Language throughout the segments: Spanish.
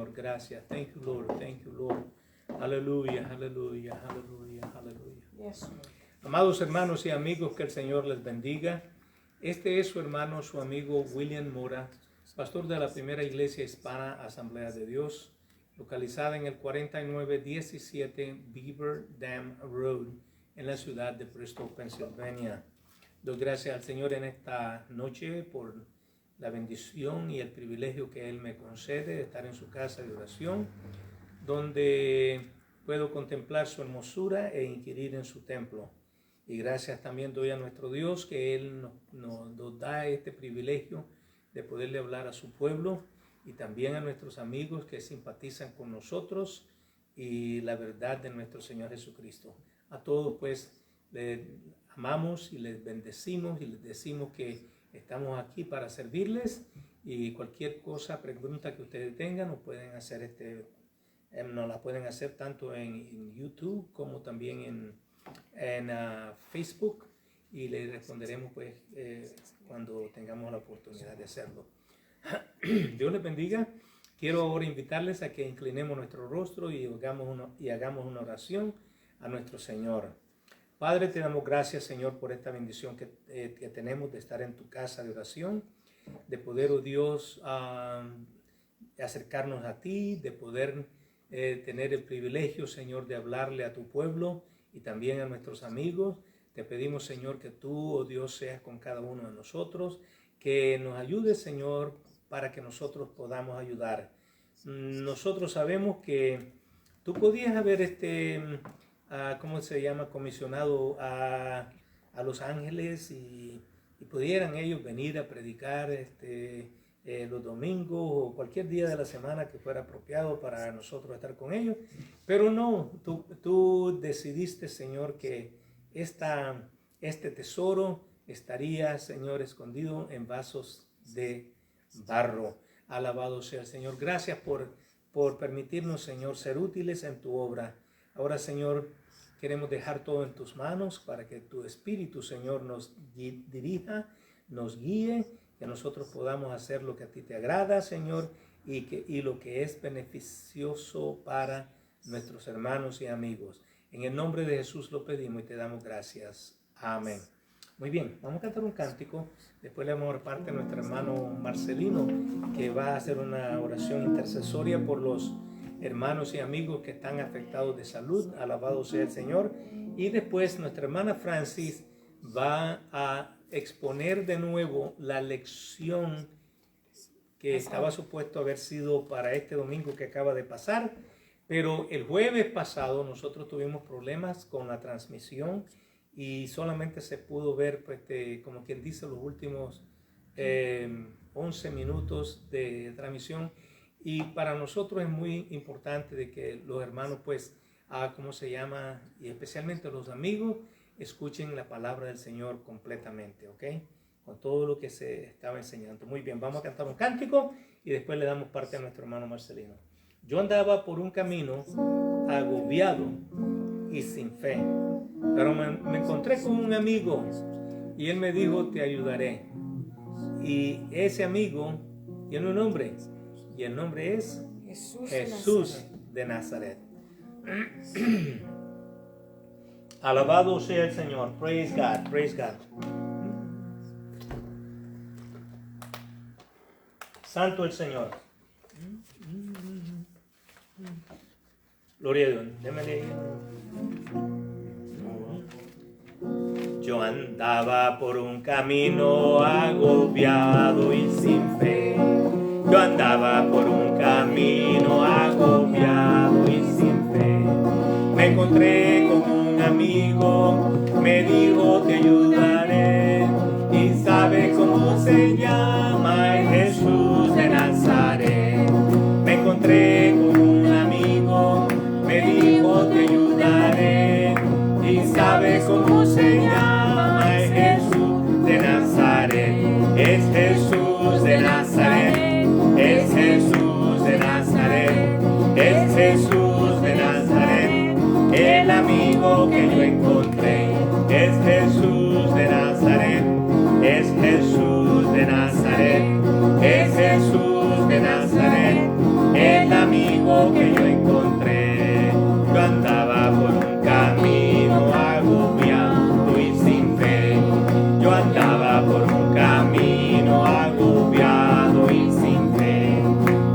Señor. Gracias. Thank you, Lord. Thank you, Lord. Aleluya, aleluya, aleluya, aleluya. Yes. Amados hermanos y amigos, que el Señor les bendiga. Este es su hermano, su amigo William Mora, pastor de la primera iglesia hispana Asamblea de Dios, localizada en el 4917 Beaver Dam Road, en la ciudad de Bristol, Pensilvania. Doy gracias al Señor en esta noche por la bendición y el privilegio que Él me concede de estar en su casa de oración, donde puedo contemplar su hermosura e inquirir en su templo. Y gracias también doy a nuestro Dios que Él nos da este privilegio de poderle hablar a su pueblo y también a nuestros amigos que simpatizan con nosotros y la verdad de nuestro Señor Jesucristo. A todos pues les amamos y les bendecimos y les decimos que estamos aquí para servirles, y cualquier cosa, pregunta que ustedes tengan, nos pueden hacer nos la pueden hacer tanto en YouTube como también en Facebook, y les responderemos pues cuando tengamos la oportunidad de hacerlo. Dios les bendiga. Quiero ahora invitarles a que inclinemos nuestro rostro y hagamos una oración a nuestro Señor. Padre, te damos gracias, Señor, por esta bendición que tenemos de estar en tu casa de oración, de poder, oh Dios, acercarnos a ti, de poder tener el privilegio, Señor, de hablarle a tu pueblo y también a nuestros amigos. Te pedimos, Señor, que tú, oh Dios, seas con cada uno de nosotros, que nos ayudes, Señor, para que nosotros podamos ayudar. Nosotros sabemos que tú podías haber ¿cómo se llama? Comisionado a los ángeles y pudieran ellos venir a predicar los domingos o cualquier día de la semana que fuera apropiado para nosotros estar con ellos. Pero no, tú decidiste, Señor, que este tesoro estaría, Señor, escondido en vasos de barro. Alabado sea el Señor. Gracias por permitirnos, Señor, ser útiles en tu obra. Ahora, Señor, queremos dejar todo en tus manos para que tu Espíritu, Señor, nos dirija, nos guíe, que nosotros podamos hacer lo que a ti te agrada, Señor, y lo que es beneficioso para nuestros hermanos y amigos. En el nombre de Jesús lo pedimos y te damos gracias. Amén. Muy bien, vamos a cantar un cántico. Después le vamos a dar parte a nuestro hermano Marcelino, que va a hacer una oración intercesoria por los hermanos y amigos que están afectados de salud. Alabado sea el Señor. Y después nuestra hermana Francis va a exponer de nuevo la lección que estaba supuesto haber sido para este domingo que acaba de pasar, pero el jueves pasado nosotros tuvimos problemas con la transmisión y solamente se pudo ver, pues, como quien dice, los últimos 11 minutos de transmisión. Y para nosotros es muy importante de que los hermanos, pues, ¿cómo se llama? Y especialmente los amigos, escuchen la palabra del Señor completamente, ¿ok? Con todo lo que se estaba enseñando. Muy bien, vamos a cantar un cántico y después le damos parte a nuestro hermano Marcelino. Yo andaba por un camino agobiado y sin fe, pero me encontré con un amigo y él me dijo, te ayudaré. Y ese amigo tiene un nombre. Y el nombre es Jesús de Nazaret. Alabado sea el Señor. Praise God. Praise God. Santo el Señor. Gloria a Dios. Démele. Yo andaba por un camino agobiado y sin fe. Yo andaba por un camino agobiado y sin fe. Me encontré con un amigo, me dijo te ayudaré. Y sabe cómo se llama, es Jesús de Nazaret. Me encontré con un amigo, me dijo te ayudaré. Y sabe cómo se llama, es Jesús de Nazaret. Es Jesús de Nazaret. Es Jesús de Nazaret, es Jesús de Nazaret, el amigo que yo encontré. Es Jesús de Nazaret, es Jesús de Nazaret, es Jesús de Nazaret, el amigo amigo que yo encontré. Yo andaba por un camino agobiado y sin fe. Yo andaba por un camino agobiado y sin fe.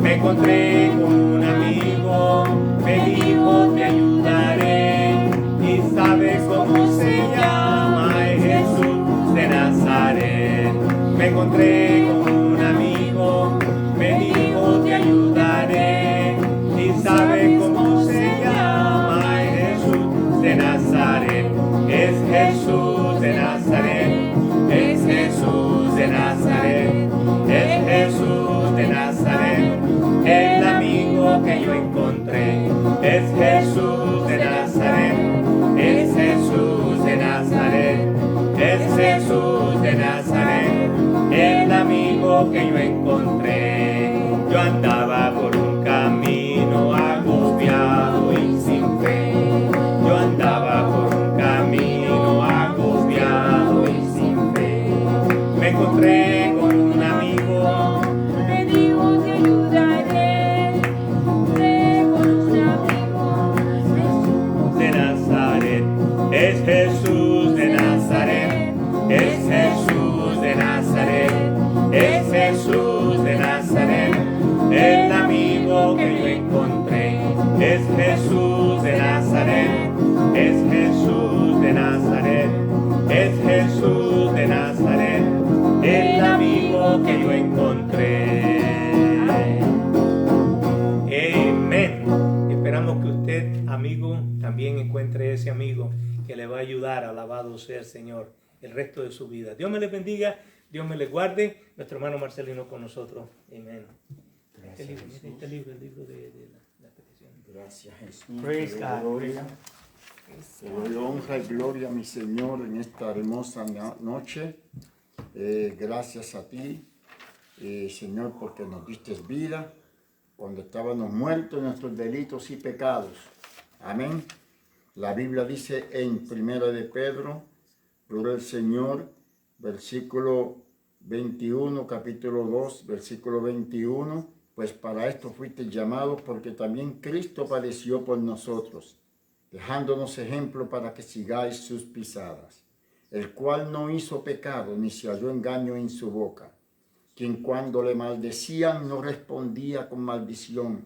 Me encontré con un amigo, me dijo te ayudaré. Y sabes cómo se llama, es Jesús de Nazaret. Me encontré con un amigo, me dijo te ayudaré. Y sabes cómo se llama, es Jesús de Nazaret. Es Jesús de Nazaret. Es Jesús de Nazaret. Es Jesús de Nazaret. El amigo que yo encontré. Es Jesús de Nazaret. Es Jesús de Nazaret. Es Jesús de Nazaret. El amigo que yo encontré. Yo andaba por un camino agobiado y sin fe. Yo andaba por un camino agobiado y sin fe. Me encontré con un amigo, me dijo te ayudaré. Me encontré con un amigo, Jesús de Nazaret. Es Jesús de Nazaret. Es Jesús de Nazaret. Es Jesús de Nazaret. El amigo que yo encontré. Es Jesús de Nazaret. Es Jesús de Nazaret. Es Jesús de Nazaret. El amigo que yo encontré. Amén. Esperamos que usted, amigo, también encuentre ese amigo que le va a ayudar. Alabado sea el Señor el resto de su vida. Dios me les bendiga, Dios me les guarde. Nuestro hermano Marcelino con nosotros. Amén. Este libro, el libro de la petición. Gracias, Jesús. Praise Te God. doy gloria. Te doy honra y gloria, mi Señor, en esta hermosa noche. Gracias a ti, Señor, porque nos diste vida cuando estábamos muertos en nuestros delitos y pecados. Amén. La Biblia dice en 1 de Pedro, gloria al Señor, versículo 21, capítulo 2, versículo 21, pues para esto fuiste llamados, porque también Cristo padeció por nosotros, dejándonos ejemplo para que sigáis sus pisadas, el cual no hizo pecado, ni se halló engaño en su boca, quien cuando le maldecían no respondía con maldición,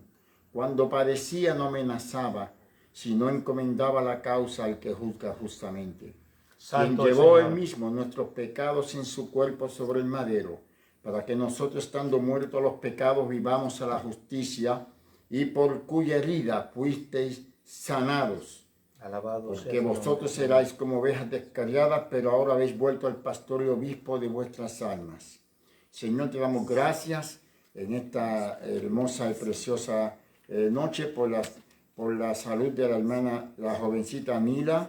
cuando padecía no amenazaba, sino encomendaba la causa al que juzga justamente. Santo quien llevó Señor. él mismo nuestros pecados en su cuerpo sobre el madero, para que nosotros, estando muertos a los pecados, vivamos a la justicia, y por cuya herida fuisteis sanados. Alabado sea Porque el vosotros nombre. erais como ovejas descarriadas, pero ahora habéis vuelto al pastor y obispo de vuestras almas. Señor, te damos gracias en esta hermosa y preciosa noche por la salud de la hermana, la jovencita Nila,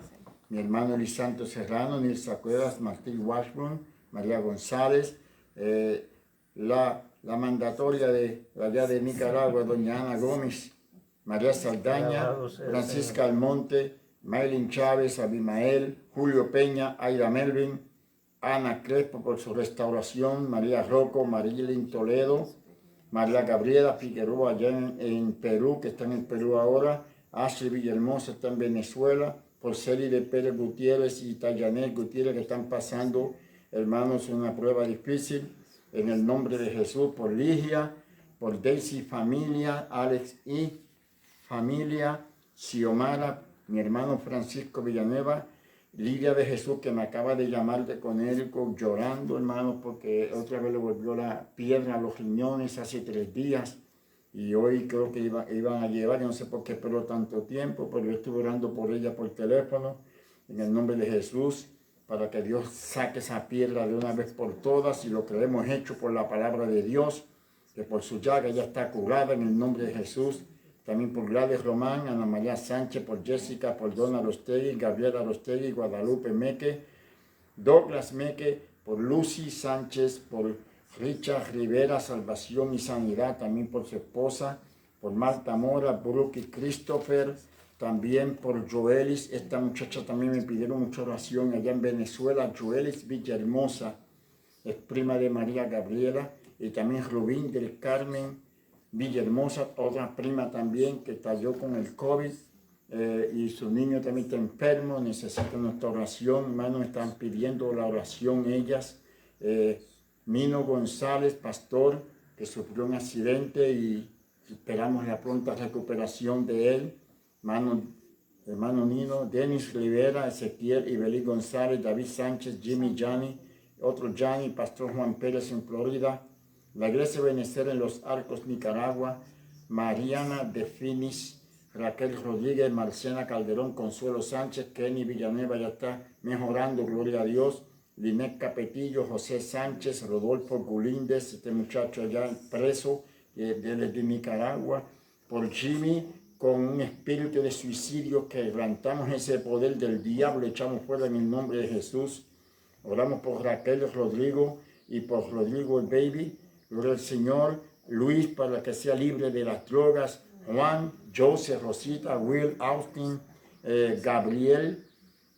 mi hermano Elisanto Serrano, Nilsa Cuevas, Martín Washburn, María González, la mandatoria de allá de Nicaragua, doña Ana Gómez, María Saldaña, Francisca Almonte, Maylin Chávez, Abimael, Julio Peña, Aida Melvin, Ana Crespo por su restauración, María Rocco, Marilyn Toledo, María Gabriela Figueroa allá en Perú, que está en el Perú ahora, Ashley Villahermosa está en Venezuela, por Celi de Pérez Gutiérrez y Tayanet Gutiérrez, que están pasando, hermanos, una prueba difícil, en el nombre de Jesús, por Ligia, por Daisy familia, Alex y familia, Xiomara, mi hermano Francisco Villanueva, Lidia de Jesús, que me acaba de llamar de Conérico llorando, hermano, porque otra vez le volvió la pierna a los riñones hace 3 días. Y hoy creo que iban a llevar, yo no sé por qué esperó tanto tiempo, pero yo estuve orando por ella por teléfono, en el nombre de Jesús, para que Dios saque esa piedra de una vez por todas, y lo que hemos hecho por la palabra de Dios, que por su llaga ya está curada en el nombre de Jesús. También por Gladys Román, Ana María Sánchez, por Jessica, por Donna Rostegui, Gabriela Rostegui, Guadalupe Meque, Douglas Meque, por Lucy Sánchez, por Richard Rivera, salvación y sanidad, también por su esposa, por Marta Mora, Brooke y Christopher, también por Joelis. Esta muchacha también me pidieron mucha oración allá en Venezuela. Joelis Villahermosa, es prima de María Gabriela, y también Rubín del Carmen Villahermosa, otra prima también que cayó con el COVID y su niño también está enfermo, necesita nuestra oración. Hermanos, están pidiendo la oración ellas. Mino González, pastor, que sufrió un accidente y esperamos la pronta recuperación de él. Hermano Nino, Denis Rivera, Ezequiel Ibelí González, David Sánchez, Jimmy Gianni, otro Gianni, Pastor Juan Pérez en Florida, la Iglesia Benecer en Los Arcos, Nicaragua, Mariana de Finis, Raquel Rodríguez, Marcena Calderón, Consuelo Sánchez, Kenny Villanueva ya está mejorando, gloria a Dios, Linet Capetillo, José Sánchez, Rodolfo Gulíndez, este muchacho allá preso desde Nicaragua, por Jimmy, con un espíritu de suicidio, que levantamos ese poder del diablo, echamos fuera en el nombre de Jesús. Oramos por Raquel Rodrigo y por Rodrigo el baby. Gloria al Señor. Luis, para que sea libre de las drogas. Juan, Joseph, Rosita, Will, Austin, Gabriel,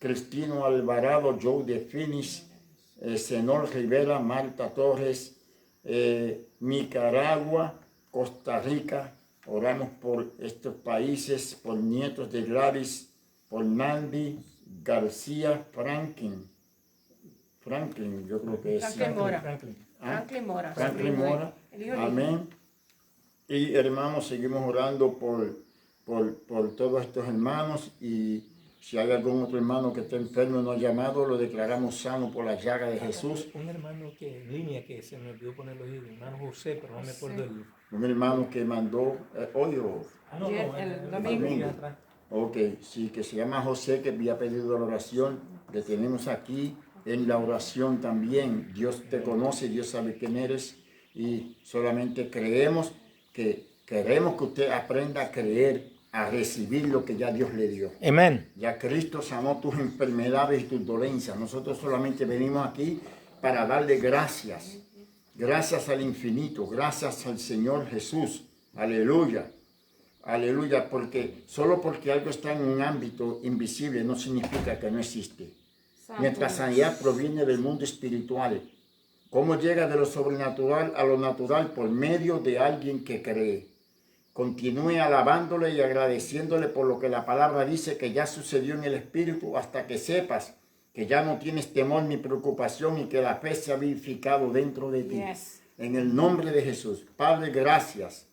Cristino Alvarado, Joe de Finis, Senor Rivera, Marta Torres, Nicaragua, Costa Rica. Oramos por estos países, por nietos de Gladys, por Nandi García Franklin, yo creo que es Franklin Mora. Franklin Mora. Amén. Y hermanos, seguimos orando por todos estos hermanos, y si hay algún otro hermano que esté enfermo no ha llamado, lo declaramos sano por la llaga de Jesús. Un hermano que en línea que se me olvidó ponerlo ahí, el hermano José, pero no me acuerdo el... Un hermano que mandó hoy o el domingo. Ok, sí, que se llama José, que había pedido la oración. Le tenemos aquí en la oración también. Dios te conoce, Dios sabe quién eres, y solamente queremos que usted aprenda a creer, a recibir lo que ya Dios le dio. Amén. Ya Cristo sanó tus enfermedades y tus dolencias. Nosotros solamente venimos aquí para darle gracias. Gracias al infinito, gracias al Señor Jesús. Aleluya. Aleluya, porque solo porque algo está en un ámbito invisible no significa que no existe. Nuestra sanidad proviene del mundo espiritual. ¿Cómo llega de lo sobrenatural a lo natural? Por medio de alguien que cree. Continúe alabándole y agradeciéndole por lo que la palabra dice que ya sucedió en el Espíritu, hasta que sepas que ya no tienes temor ni preocupación, y que la fe se ha vivificado dentro de ti. Yes. En el nombre de Jesús. Padre, gracias.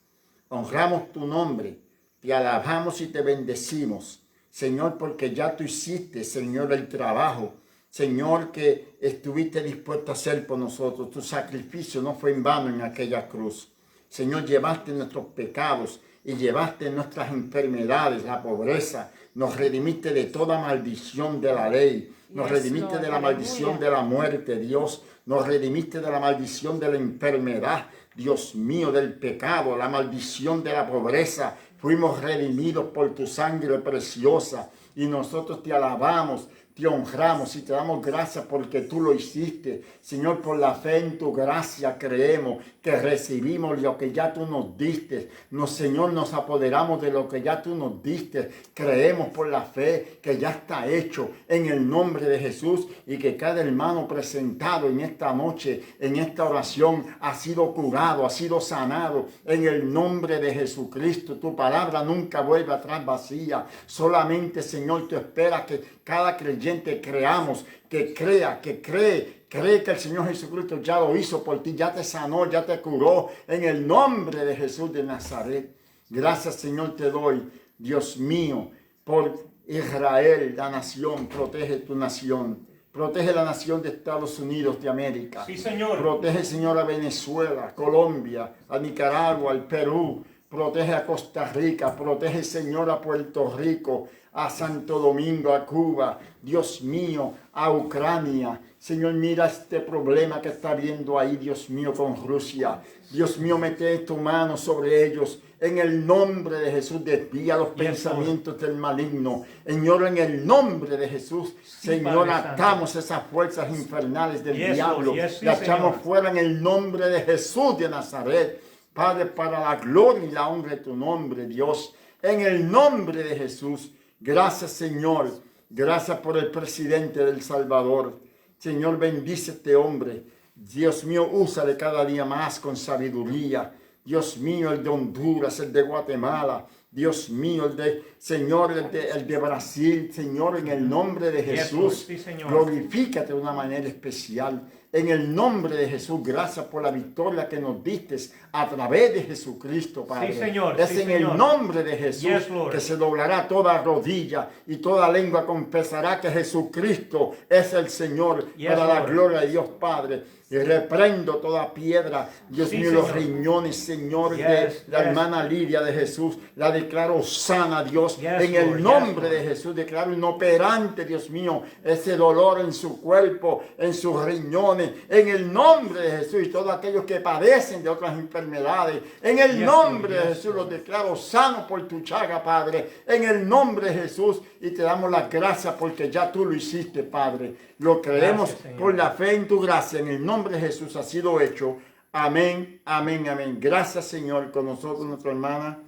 Honramos tu nombre. Te alabamos y te bendecimos, Señor, porque ya tú hiciste, Señor, el trabajo. Señor, que estuviste dispuesto a hacer por nosotros. Tu sacrificio no fue en vano en aquella cruz. Señor, llevaste nuestros pecados y llevaste nuestras enfermedades, la pobreza. Nos redimiste de toda maldición de la ley. Nos redimiste de la maldición de la muerte, Dios. Nos redimiste de la maldición de la enfermedad, Dios mío, del pecado, la maldición de la pobreza. Fuimos redimidos por tu sangre preciosa, y nosotros te alabamos, te honramos y te damos gracias porque tú lo hiciste. Señor, por la fe en tu gracia creemos que recibimos lo que ya tú nos diste. Señor, nos apoderamos de lo que ya tú nos diste. Creemos por la fe que ya está hecho en el nombre de Jesús, y que cada hermano presentado en esta noche, en esta oración, ha sido curado, ha sido sanado en el nombre de Jesucristo. Tu palabra nunca vuelve atrás vacía. Solamente, Señor, tú esperas que cada creyente creamos, que crea, que cree que el Señor Jesucristo ya lo hizo por ti, ya te sanó, ya te curó, en el nombre de Jesús de Nazaret. Gracias, Señor, te doy, Dios mío, por Israel, la nación. Protege tu nación. Protege la nación de Estados Unidos de América. Sí, Señor. Protege, Señor, a Venezuela, Colombia, a Nicaragua, al Perú. Protege a Costa Rica. Protege, Señor, a Puerto Rico, a Santo Domingo, a Cuba. Dios mío, a Ucrania. Señor, mira este problema que está viendo ahí, Dios mío, con Rusia. Dios mío, mete tu mano sobre ellos. En el nombre de Jesús, desvía los pensamientos del maligno. Señor, en el nombre de Jesús, Señor, atamos esas fuerzas infernales del diablo. Las echamos fuera en el nombre de Jesús de Nazaret. Padre, para la gloria y la honra de tu nombre, Dios. En el nombre de Jesús. Gracias, Señor. Gracias por el presidente del Salvador. Señor, bendice a este hombre. Dios mío, úsale cada día más con sabiduría. Dios mío, el de Honduras, el de Guatemala, Dios mío, Señor, el de Brasil, Señor, en el nombre de Jesús, sí, Señor. glorifícate de una manera especial. En el nombre de Jesús, gracias por la victoria que nos diste a través de Jesucristo, Padre. Sí, Señor. Es sí, en Señor. el nombre de Jesús Yes, Lord. que se doblará toda rodilla y toda lengua confesará que Jesucristo es el Señor, Yes, para la Lord. gloria de Dios Padre. Y reprendo toda piedra, Dios Sí, mío, los Señor. riñones, Señor, Yes, de la yes. hermana Lidia de Jesús. La declaro sana, Dios. Yes, en el Lord, nombre yes, de Jesús declaro inoperante, Dios mío, ese dolor en su cuerpo, en sus riñones. En el nombre de Jesús, y todos aquellos que padecen de otras enfermedades. En el Yes, nombre Lord, de yes, Jesús los Lord. declaro sanos por tu chaga, Padre. En el nombre de Jesús. Y te damos las gracias porque ya tú lo hiciste, Padre. Lo creemos Gracias, Señor. por la fe en tu gracia. En el nombre de Jesús ha sido hecho. Amén, amén, amén. Gracias, Señor. Con nosotros nuestra hermana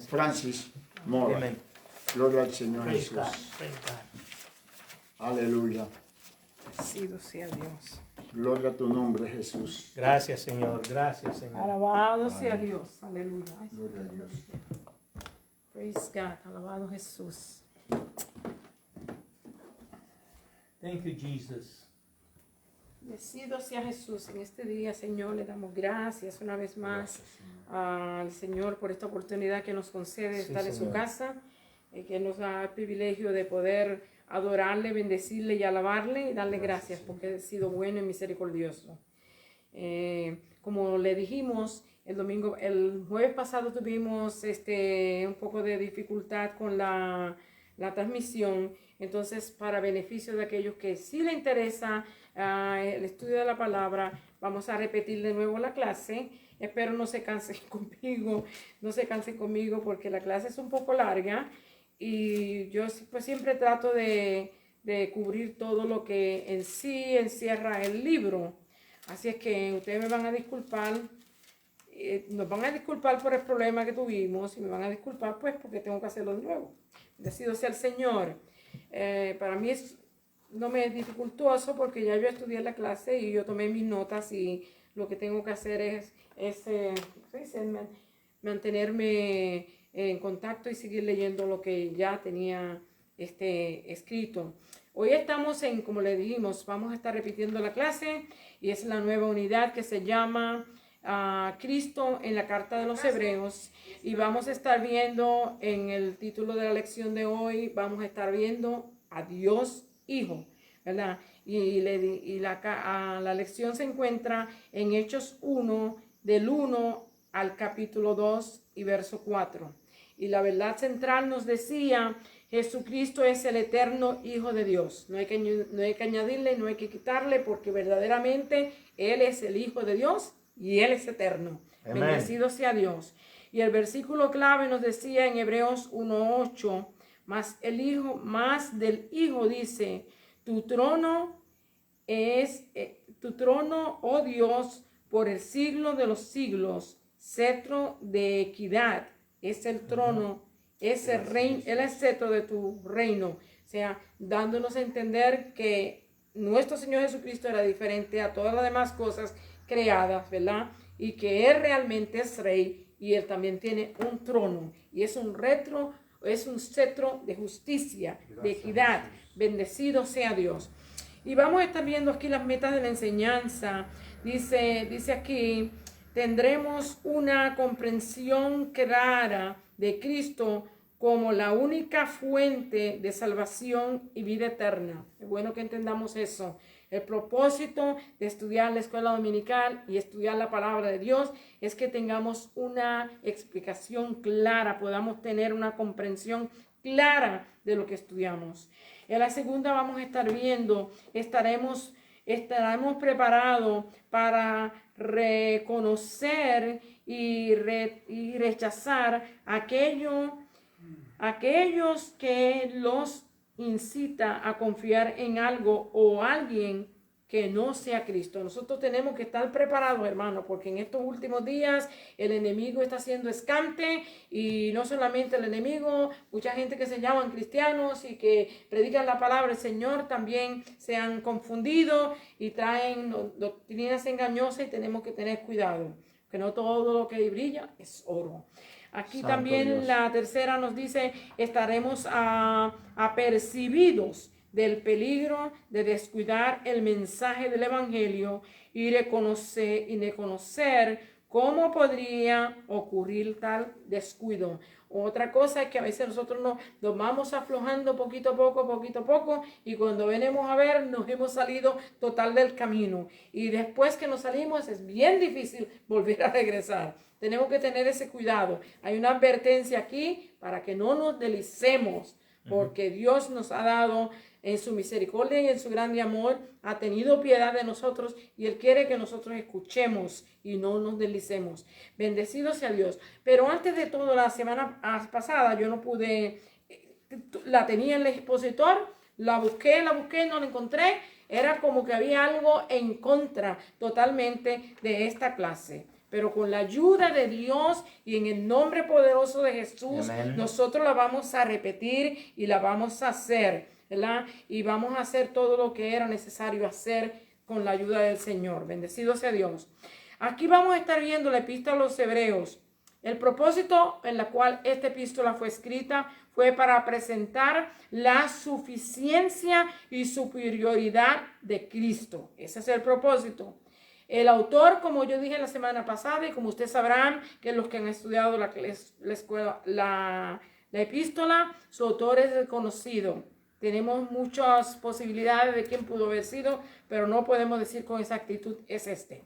Francis Mora. Amén. Gloria al Señor Praise Jesús. God. Praise God. Aleluya. Bendecido sea Dios. Gloria a tu nombre, Jesús. Gracias, Señor. Gracias, Señor. Alabado sea Dios. Aleluya. Gloria a Dios. Praise God. Alabado Jesús. Thank you, Jesus. Bendecido sea Jesús. En este día, Señor, le damos gracias una vez más al Señor por esta oportunidad que nos concede de Sí, estar en su Señor. casa, que nos da el privilegio de poder adorarle, bendecirle y alabarle y darle gracias porque ha sido bueno y misericordioso. Como le dijimos, el jueves pasado tuvimos un poco de dificultad con la transmisión. Entonces, para beneficio de aquellos que sí le interesa el estudio de la palabra, vamos a repetir de nuevo la clase. Espero no se cansen conmigo porque la clase es un poco larga y yo pues siempre trato de cubrir todo lo que en sí encierra el libro. Así es que ustedes me van a disculpar, nos van a disculpar por el problema que tuvimos y me van a disculpar pues porque tengo que hacerlo de nuevo. Bendecido sea el Señor. Para mí no me es dificultoso porque ya yo estudié la clase y yo tomé mis notas y lo que tengo que hacer es mantenerme en contacto y seguir leyendo lo que ya tenía escrito. Hoy estamos como le dijimos, vamos a estar repitiendo la clase y es la nueva unidad que se llama Cristo en la carta de los Hebreos y vamos a estar viendo en el título de la lección de hoy, vamos a estar viendo a Dios Hijo, ¿verdad? Y la lección se encuentra en Hechos 1, del 1 al capítulo 2 y verso 4. Y la verdad central nos decía, Jesucristo es el eterno Hijo de Dios. No hay que añadirle, no hay que quitarle, porque verdaderamente Él es el Hijo de Dios y Él es eterno. Amén. Bendecido sea Dios. Y el versículo clave nos decía en Hebreos 1:8, más del Hijo dice, tu trono, oh Dios, por el siglo de los siglos, cetro de equidad, es el trono, es el reino, el cetro de tu reino. O sea, dándonos a entender que nuestro Señor Jesucristo era diferente a todas las demás cosas creadas, ¿verdad? Y que Él realmente es rey y Él también tiene un trono y es un cetro de justicia, de equidad. Bendecido sea Dios. Y vamos a estar viendo aquí las metas de la enseñanza. Dice aquí, tendremos una comprensión clara de Cristo como la única fuente de salvación y vida eterna. Es bueno que entendamos eso. El propósito de estudiar la escuela dominical y estudiar la palabra de Dios es que tengamos una explicación clara, podamos tener una comprensión clara de lo que estudiamos. En la segunda vamos a estar viendo, estaremos preparados para reconocer y rechazar aquellos que los incita a confiar en algo o alguien que no sea Cristo. Nosotros tenemos que estar preparados, hermanos, porque en estos últimos días el enemigo está haciendo escante y no solamente el enemigo, mucha gente que se llaman cristianos y que predican la palabra del Señor también se han confundido y traen doctrinas engañosas y tenemos que tener cuidado. que no todo lo que brilla es oro. Aquí Santo también Dios. la tercera nos dice, estaremos apercibidos del peligro de descuidar el mensaje del Evangelio y reconocer cómo podría ocurrir tal descuido. Otra cosa es que a veces nosotros nos vamos aflojando poquito a poco, y cuando venimos a ver nos hemos salido total del camino. Y después que nos salimos es bien difícil volver a regresar. Tenemos que tener ese cuidado. Hay una advertencia aquí para que no nos deslicemos, porque Dios nos ha dado en su misericordia y en su grande amor, ha tenido piedad de nosotros y Él quiere que nosotros escuchemos y no nos deslicemos. Bendecido sea Dios. Pero antes de todo, la semana pasada yo no pude, la tenía en el expositor, la busqué, no la encontré. Era como que había algo en contra totalmente de esta clase. Pero con la ayuda de Dios y en el nombre poderoso de Jesús, Amén. nosotros la vamos a repetir y la vamos a hacer, ¿verdad? Y vamos a hacer todo lo que era necesario hacer con la ayuda del Señor. Bendecido sea Dios. Aquí vamos a estar viendo la epístola a los Hebreos. El propósito en la cual esta epístola fue escrita fue para presentar la suficiencia y superioridad de Cristo. Ese es el propósito. El autor, como yo dije la semana pasada, y como ustedes sabrán, que los que han estudiado la epístola, su autor es desconocido. Tenemos muchas posibilidades de quién pudo haber sido, pero no podemos decir con exactitud es este.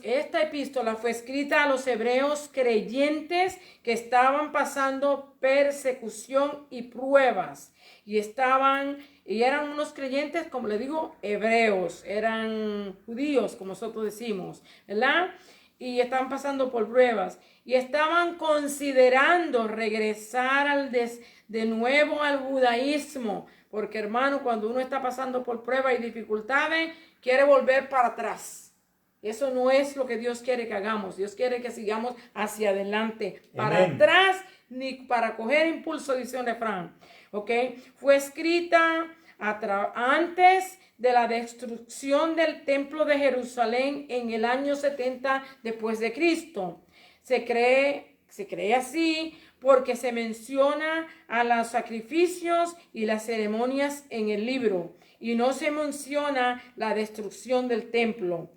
Esta epístola fue escrita a los hebreos creyentes que estaban pasando persecución y pruebas. Y eran unos creyentes, como le digo, hebreos, eran judíos, como nosotros decimos, ¿verdad? Y estaban pasando por pruebas y estaban considerando regresar de nuevo al judaísmo, porque hermano, cuando uno está pasando por pruebas y dificultades, quiere volver para atrás. Eso no es lo que Dios quiere que hagamos. Dios quiere que sigamos hacia adelante, para Amén. atrás, ni para coger impulso, dice un refrán. ¿Ok? Fue escrita antes de la destrucción del templo de Jerusalén en el año 70 después de Cristo. Se cree así porque se menciona a los sacrificios y las ceremonias en el libro y no se menciona la destrucción del templo.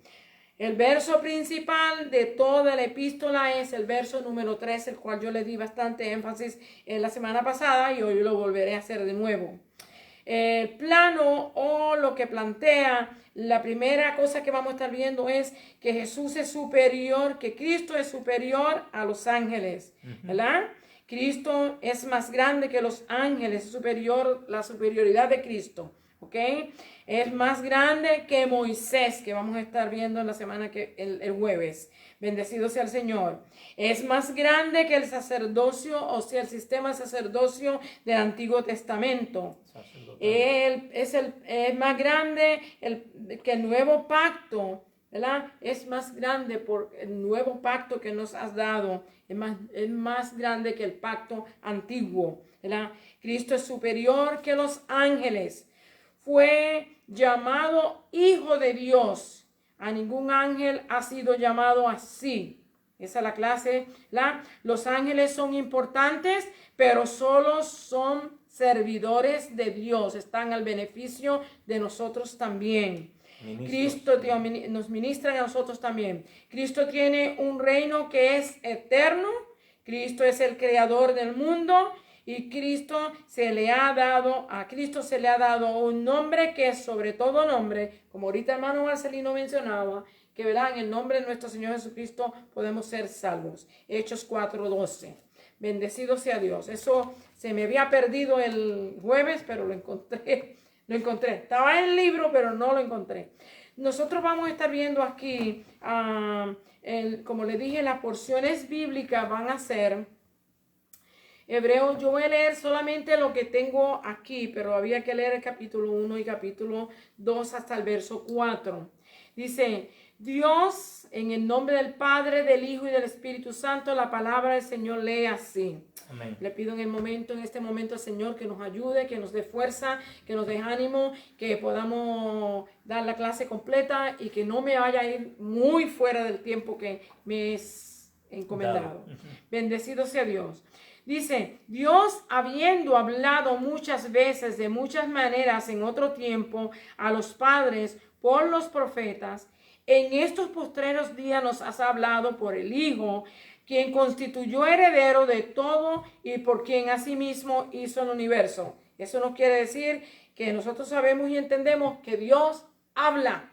El verso principal de toda la epístola es el verso número 3, el cual yo le di bastante énfasis en la semana pasada y hoy lo volveré a hacer de nuevo. El plano o lo que plantea, la primera cosa que vamos a estar viendo es que Jesús es superior, que Cristo es superior a los ángeles, ¿verdad? Cristo es más grande que los ángeles, la superioridad de Cristo, ¿ok? Es más grande que Moisés, que vamos a estar viendo en la semana el jueves. Bendecido sea el Señor. Es más grande que el sacerdocio, o sea, el sistema de sacerdocio del Antiguo Testamento. Él es más grande que el nuevo pacto, ¿verdad? Es más grande por el nuevo pacto que nos has dado. Es más grande que el pacto antiguo, ¿verdad? Cristo es superior que los ángeles. Fue llamado Hijo de Dios. A ningún ángel ha sido llamado así. Esa es la clase. Los ángeles son importantes, pero solo son servidores de Dios. Están al beneficio de nosotros también. Cristo nos ministra a nosotros también. Cristo tiene un reino que es eterno. Cristo es el creador del mundo. Y a Cristo se le ha dado un nombre que es sobre todo nombre, como ahorita hermano Marcelino mencionaba, que verá en el nombre de nuestro Señor Jesucristo podemos ser salvos. Hechos 4:12. Bendecido sea Dios. Eso se me había perdido el jueves, pero lo encontré. Estaba en el libro, pero no lo encontré. Nosotros vamos a estar viendo aquí, como le dije, las porciones bíblicas van a ser Hebreos. Yo voy a leer solamente lo que tengo aquí, pero había que leer el capítulo 1 y capítulo 2 hasta el verso 4. Dice, Dios, en el nombre del Padre, del Hijo y del Espíritu Santo, la palabra del Señor lee así. Amén. Le pido en este momento, Señor, que nos ayude, que nos dé fuerza, que nos dé ánimo, que podamos dar la clase completa y que no me vaya a ir muy fuera del tiempo que me es encomendado. Bendecido sea Dios. Dice, Dios, habiendo hablado muchas veces, de muchas maneras, en otro tiempo, a los padres por los profetas, en estos postreros días nos has hablado por el Hijo, quien constituyó heredero de todo y por quien asimismo hizo el universo. Eso no quiere decir que nosotros sabemos y entendemos que Dios habla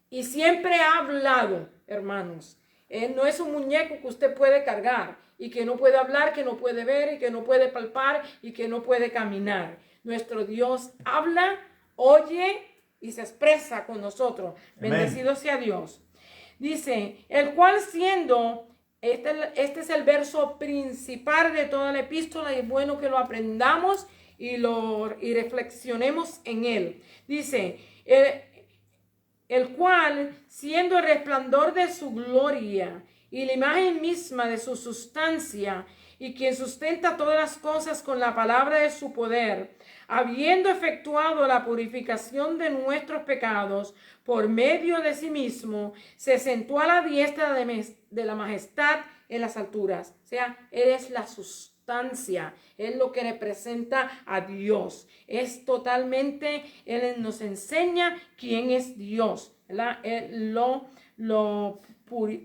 y siempre ha hablado, hermanos. Él no es un muñeco que usted puede cargar y que no puede hablar, que no puede ver y que no puede palpar y que no puede caminar. Nuestro Dios habla, oye y se expresa con nosotros. Amén. Bendecido sea Dios. Dice, el cual siendo, este es el verso principal de toda la epístola y es bueno que lo aprendamos y reflexionemos en él. Dice, el cual siendo el resplandor de su gloria y la imagen misma de su sustancia, y quien sustenta todas las cosas con la palabra de su poder, habiendo efectuado la purificación de nuestros pecados por medio de sí mismo, se sentó a la diestra de la majestad en las alturas. O sea, Él es la sustancia, es lo que representa a Dios. Es totalmente, Él nos enseña quién es Dios, ¿verdad? Él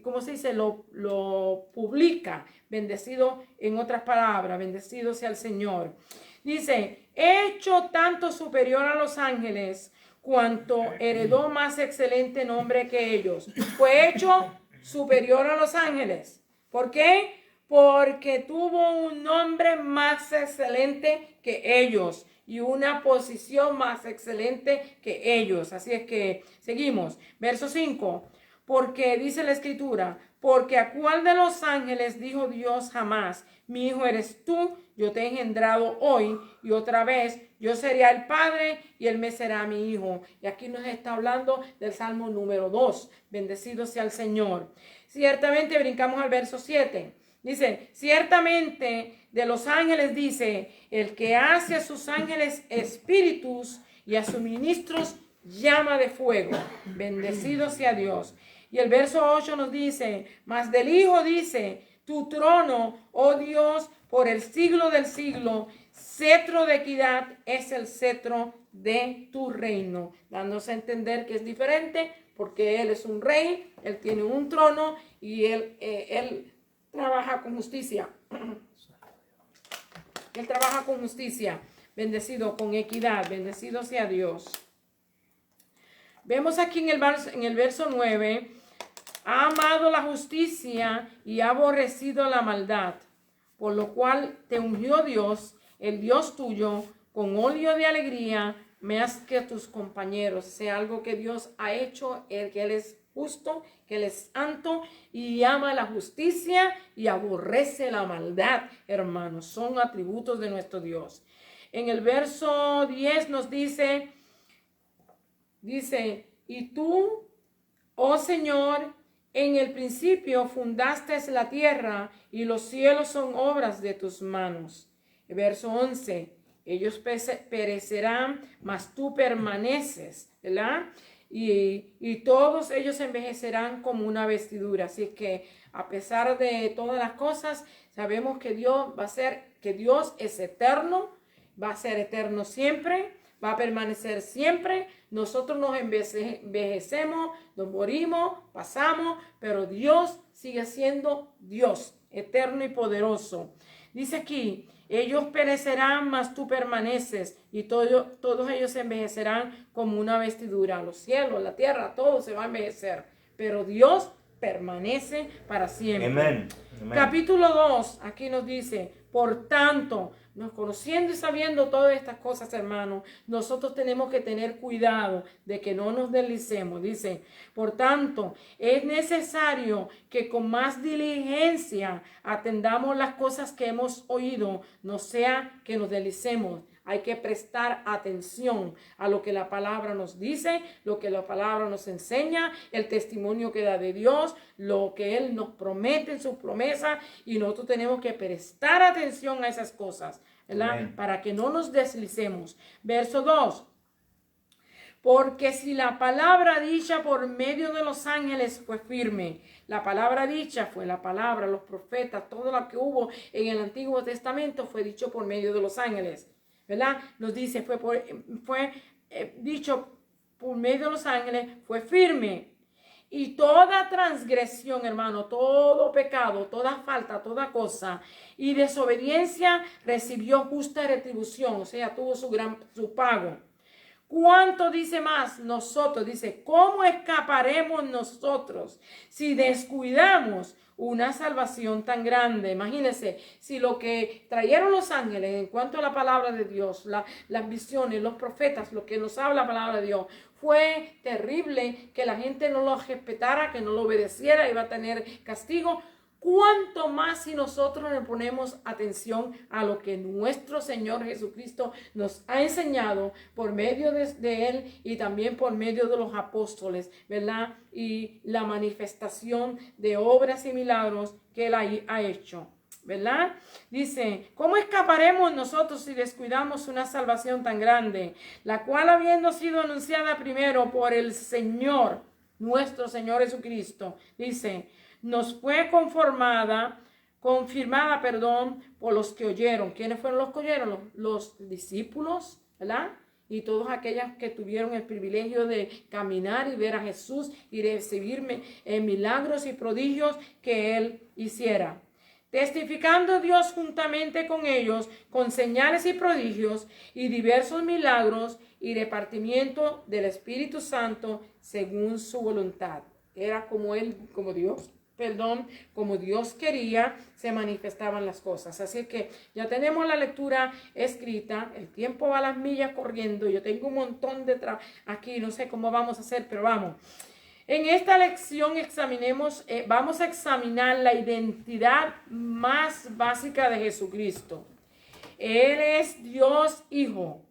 ¿cómo se dice? Lo publica. Bendecido, en otras palabras, bendecido sea el Señor. Dice, hecho tanto superior a los ángeles, cuanto heredó más excelente nombre que ellos. Fue hecho superior a los ángeles. ¿Por qué? Porque tuvo un nombre más excelente que ellos y una posición más excelente que ellos. Así es que seguimos. Verso 5. Porque dice la Escritura, porque a cuál de los ángeles dijo Dios jamás, mi hijo eres tú, yo te he engendrado hoy, y otra vez yo seré el padre y él me será mi hijo. Y aquí nos está hablando del Salmo número 2. Bendecido sea el Señor. Ciertamente brincamos al verso 7. Dice, ciertamente de los ángeles dice, el que hace a sus ángeles espíritus y a sus ministros llama de fuego. Bendecido sea Dios. Y el verso 8 nos dice, mas del Hijo dice, tu trono, oh Dios, por el siglo del siglo, cetro de equidad es el cetro de tu reino. Dándose a entender que es diferente porque Él es un rey, Él tiene un trono y Él trabaja con justicia. Él trabaja con justicia, bendecido, con equidad, bendecido sea Dios. Vemos aquí en el verso 9, ha amado la justicia y ha aborrecido la maldad, por lo cual te ungió Dios, el Dios tuyo, con óleo de alegría, más que tus compañeros. Sea algo que Dios ha hecho, que Él es justo, que Él es santo y ama la justicia y aborrece la maldad, hermanos. Son atributos de nuestro Dios. En el verso 10 nos dice, y tú, oh Señor, en el principio fundaste la tierra y los cielos son obras de tus manos. El verso 11, ellos perecerán, mas tú permaneces, ¿verdad? Y todos ellos envejecerán como una vestidura. Así que a pesar de todas las cosas, sabemos que Dios es eterno, va a ser eterno siempre, va a permanecer siempre. Nosotros nos envejecemos, nos morimos, pasamos, pero Dios sigue siendo Dios, eterno y poderoso. Dice aquí, ellos perecerán, mas tú permaneces, y todos ellos envejecerán como una vestidura. Los cielos, la tierra, todo se va a envejecer, pero Dios permanece para siempre. Amén. Amén. Capítulo 2, aquí nos dice, por tanto, nos conociendo y sabiendo todas estas cosas, hermanos, nosotros tenemos que tener cuidado de que no nos deslicemos. Dice, por tanto, es necesario que con más diligencia atendamos las cosas que hemos oído, no sea que nos deslicemos. Hay que prestar atención a lo que la palabra nos dice, lo que la palabra nos enseña, el testimonio que da de Dios, lo que Él nos promete en sus promesas, y nosotros tenemos que prestar atención a esas cosas, ¿verdad? Amén. Para que no nos deslicemos. Verso 2. Porque si la palabra dicha por medio de los ángeles fue firme, la palabra dicha fue la palabra, los profetas, todo lo que hubo en el Antiguo Testamento fue dicho por medio de los ángeles, ¿verdad? Nos dice, fue dicho por medio de los ángeles, fue firme. Y toda transgresión, hermano, todo pecado, toda falta, toda cosa y desobediencia recibió justa retribución, o sea, tuvo su pago. ¿Cuánto dice más nosotros? Dice, ¿cómo escaparemos nosotros si descuidamos una salvación tan grande? Imagínense, si lo que trajeron los ángeles en cuanto a la palabra de Dios, las visiones, los profetas, lo que nos habla la palabra de Dios, fue terrible, que la gente no lo respetara, que no lo obedeciera, iba a tener castigo. ¿Cuánto más si nosotros le ponemos atención a lo que nuestro Señor Jesucristo nos ha enseñado por medio de Él y también por medio de los apóstoles, ¿verdad? Y la manifestación de obras y milagros que Él ha hecho, ¿verdad? Dice, ¿cómo escaparemos nosotros si descuidamos una salvación tan grande, la cual habiendo sido anunciada primero por el Señor, nuestro Señor Jesucristo, dice, nos fue confirmada, por los que oyeron. ¿Quiénes fueron los que oyeron? Los discípulos, ¿verdad? Y todos aquellos que tuvieron el privilegio de caminar y ver a Jesús y recibir milagros y prodigios que Él hiciera. Testificando Dios juntamente con ellos, con señales y prodigios y diversos milagros y repartimiento del Espíritu Santo según su voluntad. Era como Dios quería, se manifestaban las cosas. Así que ya tenemos la lectura escrita, el tiempo va a las millas corriendo, yo tengo un montón de aquí, no sé cómo vamos a hacer, pero vamos. En esta lección vamos a examinar la identidad más básica de Jesucristo. Él es Dios Hijo.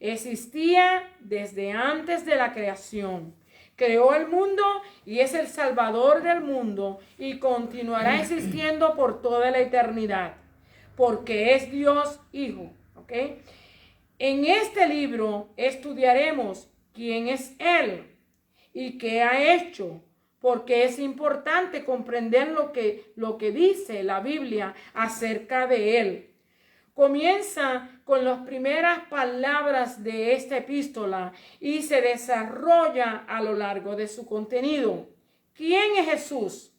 Existía desde antes de la creación. Creó el mundo y es el Salvador del mundo y continuará existiendo por toda la eternidad, porque es Dios Hijo. ¿Ok? En este libro estudiaremos quién es Él y qué ha hecho, porque es importante comprender lo que dice la Biblia acerca de Él. Comienza con las primeras palabras de esta epístola y se desarrolla a lo largo de su contenido. ¿Quién es Jesús?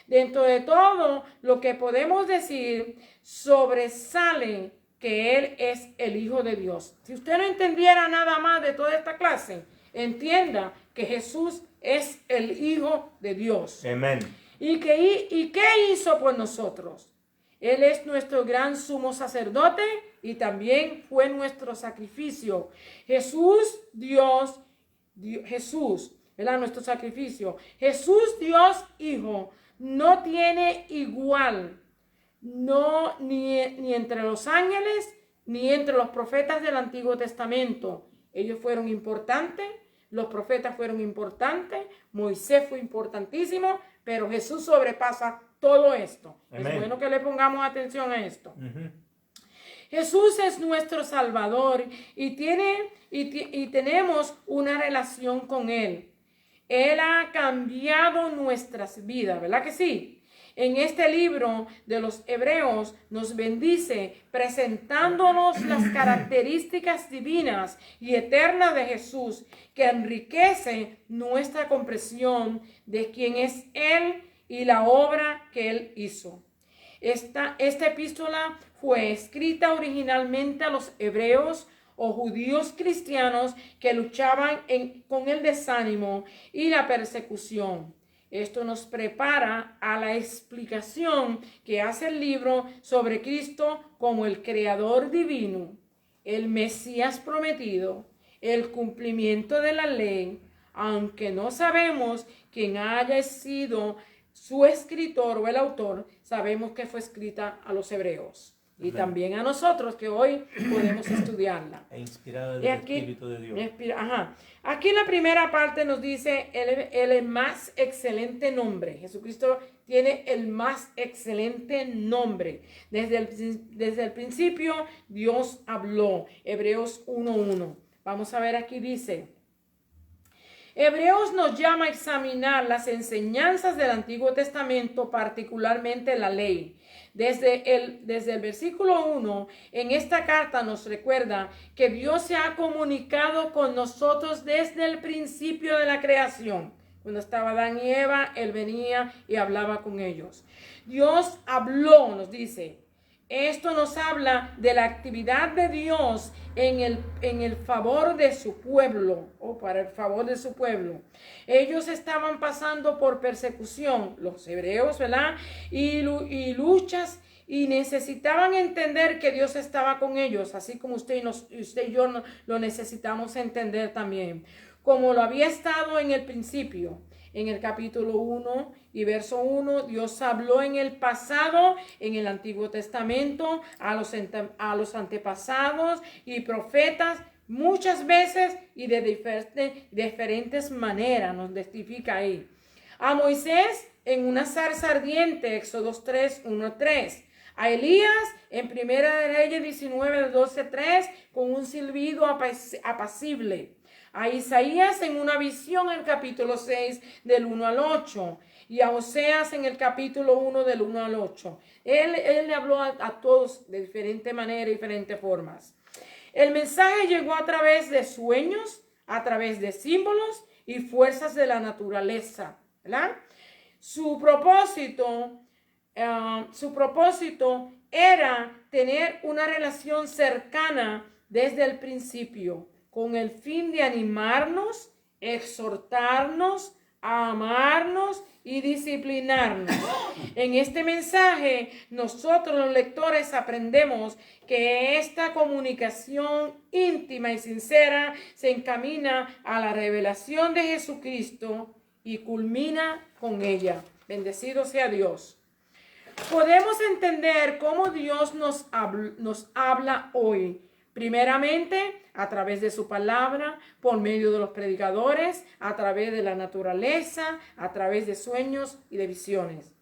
Dentro de todo lo que podemos decir, sobresale que Él es el Hijo de Dios. Si usted no entendiera nada más de toda esta clase, entienda que Jesús es el Hijo de Dios. Amén. ¿Y qué hizo por nosotros? Él es nuestro gran sumo sacerdote y también fue nuestro sacrificio. Jesús, ¿verdad? Nuestro sacrificio. Jesús, Dios Hijo, no tiene igual, ni entre los ángeles, ni entre los profetas del Antiguo Testamento. Ellos fueron importantes, los profetas fueron importantes, Moisés fue importantísimo, pero Jesús sobrepasa todo esto. Amén. Es bueno que le pongamos atención a esto. Jesús es nuestro Salvador y tenemos una relación con Él. Él ha cambiado nuestras vidas, ¿verdad que sí? En este libro de los Hebreos nos bendice presentándonos las características divinas y eternas de Jesús que enriquece nuestra comprensión de quién es Él y la obra que Él hizo. Esta epístola fue escrita originalmente a los hebreos o judíos cristianos que luchaban con el desánimo y la persecución. Esto nos prepara a la explicación que hace el libro sobre Cristo como el creador divino, el Mesías prometido, el cumplimiento de la ley, aunque no sabemos quién haya sido su escritor o el autor, sabemos que fue escrita a los hebreos y también a nosotros que hoy podemos estudiarla. E inspirada Y del aquí, Espíritu de Dios. Aquí la primera parte nos dice el más excelente nombre. Jesucristo tiene el más excelente nombre. Desde el principio Dios habló. Hebreos 1:1. Vamos a ver, aquí dice: Hebreos nos llama a examinar las enseñanzas del Antiguo Testamento, particularmente la ley. Desde el versículo 1, en esta carta nos recuerda que Dios se ha comunicado con nosotros desde el principio de la creación. Cuando estaba Adán y Eva, Él venía y hablaba con ellos. Dios habló, nos dice. Esto nos habla de la actividad de Dios en el favor de su pueblo, o para el favor de su pueblo. Ellos estaban pasando por persecución, los hebreos, ¿verdad? Y luchas, y necesitaban entender que Dios estaba con ellos, así como usted y yo lo necesitamos entender también, como lo había estado en el principio. En el capítulo 1 y verso 1, Dios habló en el pasado, en el Antiguo Testamento, a los antepasados y profetas, muchas veces y de diferentes maneras, nos testifica ahí. A Moisés en una zarza ardiente, Éxodo 3, 1-3. A Elías en Primera de Reyes 19, 12-3, con un silbido apacible. A Isaías en una visión en el capítulo 6 del 1 al 8 y a Oseas en el capítulo 1 del 1 al 8. Él le habló a todos de diferente manera, diferentes formas. El mensaje llegó a través de sueños, a través de símbolos y fuerzas de la naturaleza, ¿verdad? Su propósito era tener una relación cercana desde el principio, con el fin de animarnos, exhortarnos, a amarnos y disciplinarnos. En este mensaje, nosotros los lectores aprendemos que esta comunicación íntima y sincera se encamina a la revelación de Jesucristo y culmina con ella. Bendecido sea Dios. Podemos entender cómo Dios nos habla hoy. Primeramente, a través de su palabra, por medio de los predicadores, a través de la naturaleza, a través de sueños y de visiones.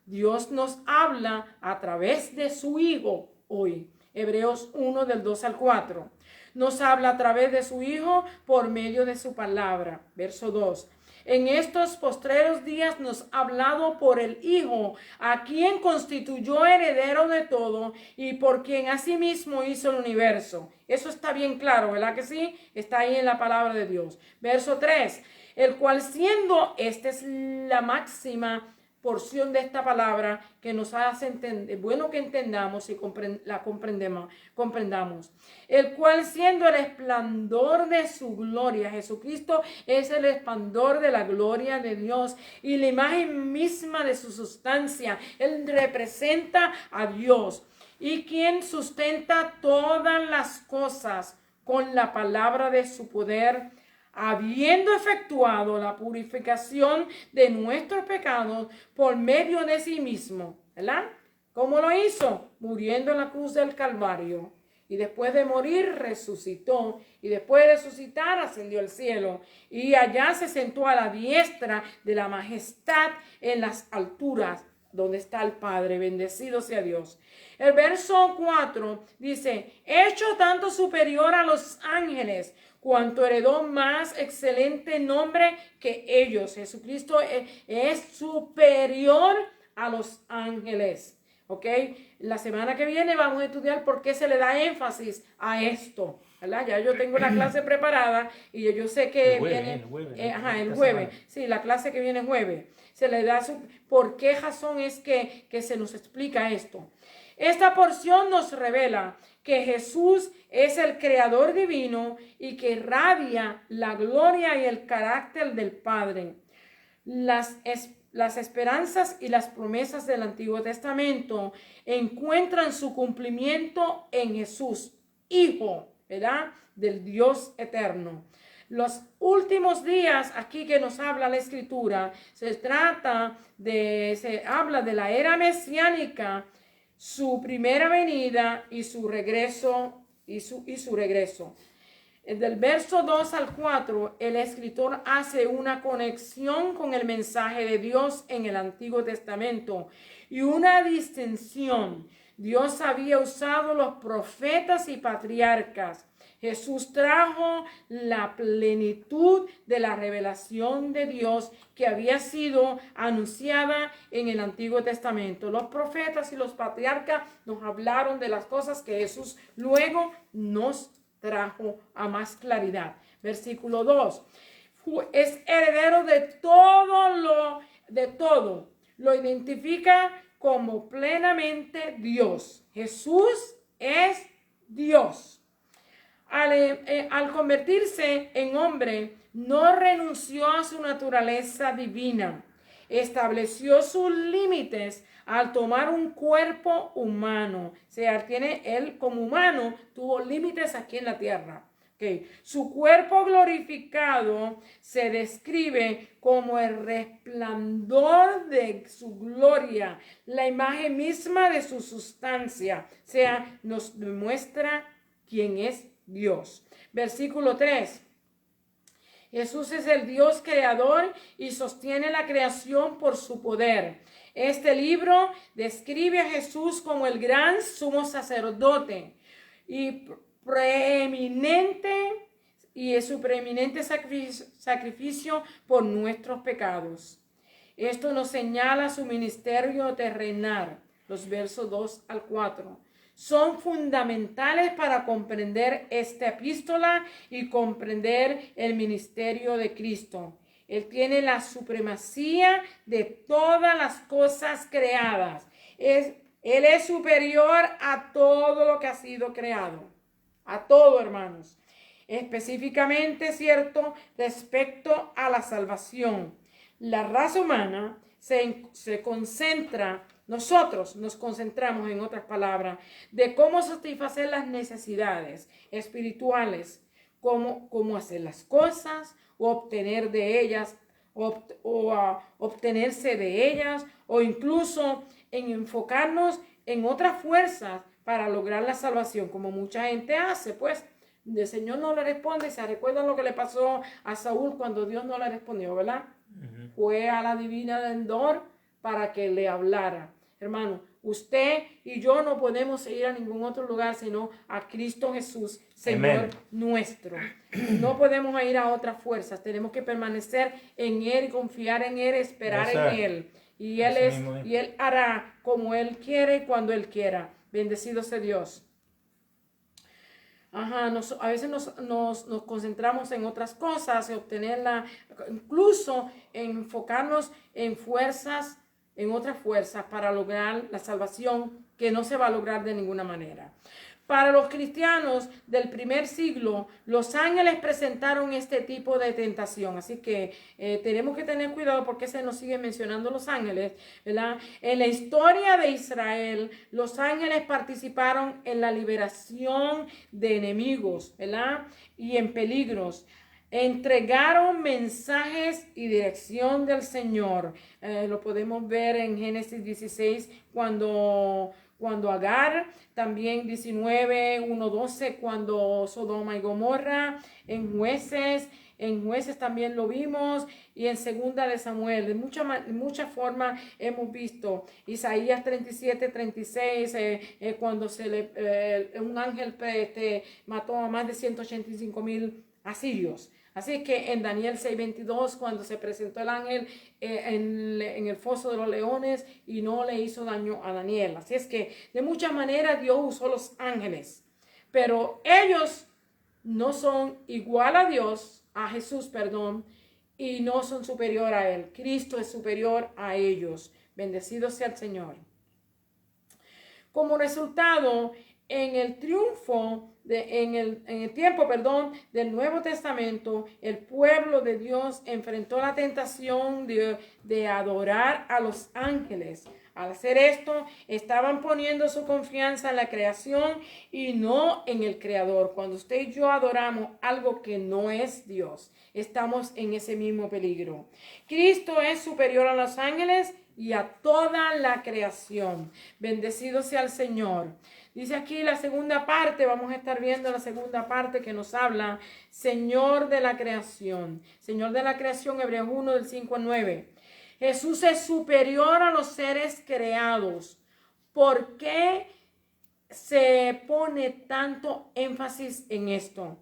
Dios nos habla a través de su Hijo hoy. Hebreos 1 del 2 al 4. Nos habla a través de su Hijo por medio de su palabra. Verso 2. En estos postreros días nos ha hablado por el Hijo, a quien constituyó heredero de todo y por quien asimismo hizo el universo. Eso está bien claro, ¿verdad que sí? Está ahí en la palabra de Dios. Verso 3, el cual siendo, esta es la máxima porción de esta palabra que nos hace entender, bueno que entendamos y comprendamos, el cual siendo el esplendor de su gloria, Jesucristo es el esplendor de la gloria de Dios y la imagen misma de su sustancia. Él representa a Dios y quien sustenta todas las cosas con la palabra de su poder, habiendo efectuado la purificación de nuestros pecados por medio de sí mismo, ¿verdad? ¿Cómo lo hizo? Muriendo en la cruz del Calvario. Y después de morir, resucitó. Y después de resucitar, ascendió al cielo. Y allá se sentó a la diestra de la majestad en las alturas, donde está el Padre. Bendecido sea Dios. El verso 4 dice, hecho tanto superior a los ángeles, cuanto heredó más excelente nombre que ellos. Jesucristo es superior a los ángeles. ¿Ok? La semana que viene vamos a estudiar por qué se le da énfasis a esto. ¿Verdad? Ya yo tengo la clase preparada y yo sé que el jueves. Sí, la clase que viene el jueves. Se le da por qué razón es que se nos explica esto. Esta porción nos revela que Jesús es el creador divino y que irradia la gloria y el carácter del Padre. Las esperanzas y las promesas del Antiguo Testamento encuentran su cumplimiento en Jesús, Hijo, ¿verdad?, del Dios eterno. Los últimos días aquí que nos habla la Escritura, se habla de la era mesiánica, su primera venida y su regreso, y su regreso. Del verso 2 al 4, el escritor hace una conexión con el mensaje de Dios en el Antiguo Testamento y una distinción. Dios había usado los profetas y patriarcas. Jesús trajo la plenitud de la revelación de Dios que había sido anunciada en el Antiguo Testamento. Los profetas y los patriarcas nos hablaron de las cosas que Jesús luego nos trajo a más claridad. Versículo 2. Es heredero de todo. Lo identifica como plenamente Dios. Jesús es Dios. Al convertirse en hombre, no renunció a su naturaleza divina. Estableció sus límites al tomar un cuerpo humano. O sea, él como humano tuvo límites aquí en la tierra. Okay. Su cuerpo glorificado se describe como el resplandor de su gloria, la imagen misma de su sustancia. O sea, nos demuestra quién es Dios. Versículo 3. Jesús es el Dios creador y sostiene la creación por su poder. Este libro describe a Jesús como el gran sumo sacerdote y su preeminente sacrificio por nuestros pecados. Esto nos señala su ministerio terrenal, los versos 2 al 4. Son fundamentales para comprender esta epístola y comprender el ministerio de Cristo. Él tiene la supremacía de todas las cosas creadas. Él es superior a todo lo que ha sido creado. A todo, hermanos. Específicamente, cierto, respecto a la salvación. La raza humana se concentra. Nosotros nos concentramos, en otras palabras, de cómo satisfacer las necesidades espirituales, cómo hacer las cosas, o obtener de ellas, obtenerse de ellas, o incluso en enfocarnos en otras fuerzas para lograr la salvación, como mucha gente hace. Pues el Señor no le responde. ¿Se recuerdan lo que le pasó a Saúl cuando Dios no le respondió, verdad? Fue a la divina de Endor para que le hablara. Hermano, usted y yo no podemos ir a ningún otro lugar sino a Cristo Jesús, Señor Amén. Nuestro. No podemos ir a otras fuerzas. Tenemos que permanecer en Él, confiar en Él, esperar en Él. Y Él hará como Él quiere y cuando Él quiera. Bendecido sea Dios. A veces nos concentramos en otras cosas, en obtenerla, incluso en enfocarnos en otras fuerzas para lograr la salvación, que no se va a lograr de ninguna manera. Para los cristianos del primer siglo, los ángeles presentaron este tipo de tentación. Así que tenemos que tener cuidado porque se nos sigue mencionando los ángeles, ¿verdad? En la historia de Israel, los ángeles participaron en la liberación de enemigos, ¿verdad? Y en peligros. Entregaron mensajes y dirección del Señor. Lo podemos ver en Génesis 16 cuando Agar, también 19, 1, 12, cuando Sodoma y Gomorra, en Jueces también lo vimos, y en Segunda de Samuel. De muchas formas hemos visto. Isaías 37, 36, cuando un ángel mató a más de 185,000 asirios. Así que en Daniel 6:22, cuando se presentó el ángel en el foso de los leones y no le hizo daño a Daniel. Así es que de muchas maneras Dios usó los ángeles, pero ellos no son igual a Dios, a Jesús, perdón, y no son superior a Él. Cristo es superior a ellos. Bendecido sea el Señor. Como resultado, En el triunfo, en el tiempo, del Nuevo Testamento, el pueblo de Dios enfrentó la tentación de adorar a los ángeles. Al hacer esto, estaban poniendo su confianza en la creación y no en el Creador. Cuando usted y yo adoramos algo que no es Dios, estamos en ese mismo peligro. Cristo es superior a los ángeles y a toda la creación. Bendecido sea el Señor. Dice aquí la segunda parte, vamos a estar viendo la segunda parte que nos habla, Señor de la creación. Señor de la creación, Hebreos 1, del 5 al 9. Jesús es superior a los seres creados. ¿Por qué se pone tanto énfasis en esto?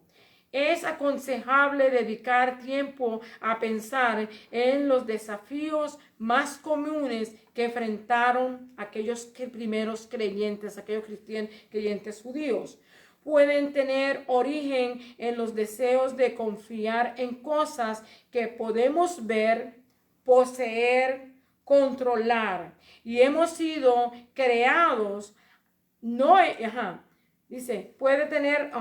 Es aconsejable dedicar tiempo a pensar en los desafíos más comunes que enfrentaron aquellos primeros creyentes, aquellos creyentes judíos. Pueden tener origen en los deseos de confiar en cosas que podemos ver, poseer, controlar. Y hemos sido creados, puede tener,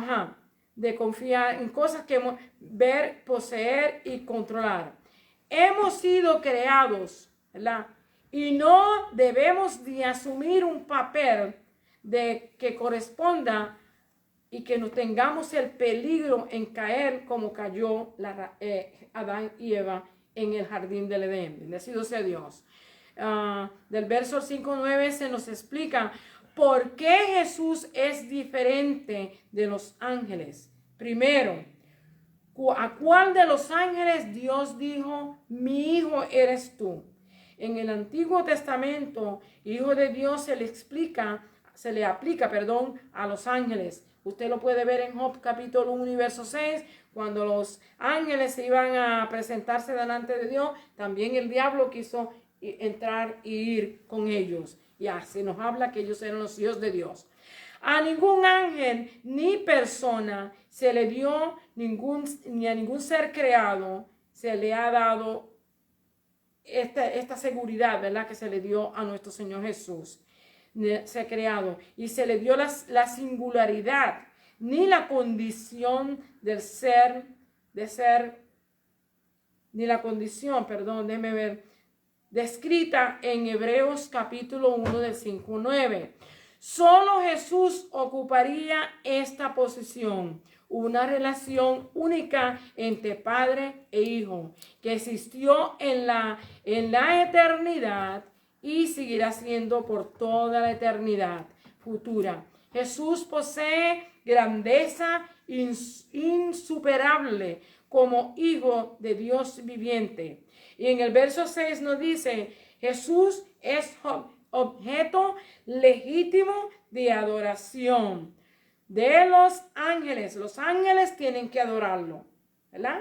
de confiar en cosas que ver, poseer y controlar. Hemos sido creados, ¿verdad? Y no debemos de asumir un papel que corresponda y que nos tengamos el peligro en caer como cayó Adán y Eva en el jardín del Edén. Bendecido sea Dios. Del verso 5-9 se nos explica por qué Jesús es diferente de los ángeles. Primero, ¿a cuál de los ángeles Dios dijo, mi hijo eres tú? En el Antiguo Testamento, hijo de Dios se le aplica a los ángeles. Usted lo puede ver en Job capítulo 1 y verso 6, cuando los ángeles se iban a presentarse delante de Dios, también el diablo quiso entrar y ir con ellos. Y así nos habla que ellos eran los hijos de Dios. A ningún ángel ni persona se le dio ni a ningún ser creado se le ha dado esta seguridad, ¿verdad? Que se le dio a nuestro Señor Jesús. Se ha creado y se le dio la singularidad ni la condición del ser, ni la condición, descrita en Hebreos capítulo 1 del 5-9. Solo Jesús ocuparía esta posición, una relación única entre Padre e Hijo, que existió en la eternidad y seguirá siendo por toda la eternidad futura. Jesús posee grandeza insuperable como Hijo de Dios viviente. Y en el verso 6 nos dice, Jesús es objeto legítimo de adoración de los ángeles. Los ángeles tienen que adorarlo, ¿verdad?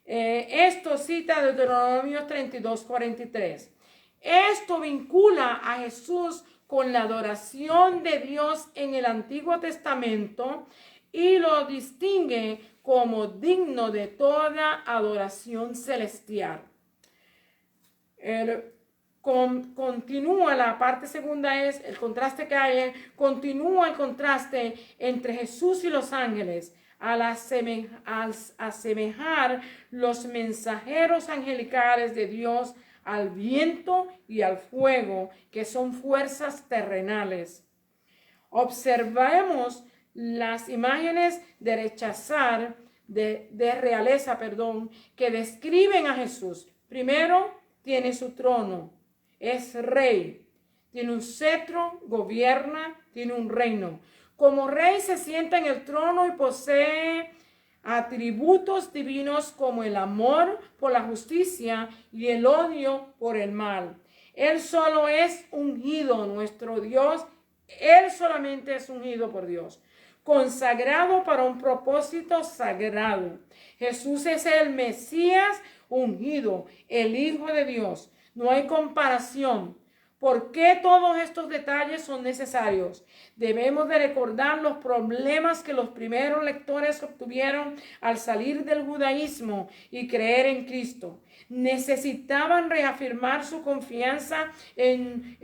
Esto cita Deuteronomio 32:43. Esto vincula a Jesús con la adoración de Dios en el Antiguo Testamento y lo distingue como digno de toda adoración celestial. Continúa la parte segunda, es el contraste que hay, continúa el contraste entre Jesús y los ángeles al asemejar los mensajeros angelicales de Dios al viento y al fuego, que son fuerzas terrenales. Observemos las imágenes de realeza, que describen a Jesús. Primero, tiene su trono, es rey, tiene un cetro, gobierna, tiene un reino. Como rey se sienta en el trono y posee atributos divinos como el amor por la justicia y el odio por el mal. Él solo es ungido, nuestro Dios, Él solamente es ungido por Dios, consagrado para un propósito sagrado. Jesús es el Mesías ungido, el Hijo de Dios. No hay comparación. ¿Por qué todos estos detalles son necesarios? Debemos de recordar los problemas que los primeros lectores obtuvieron al salir del judaísmo y creer en Cristo. Necesitaban reafirmar su confianza en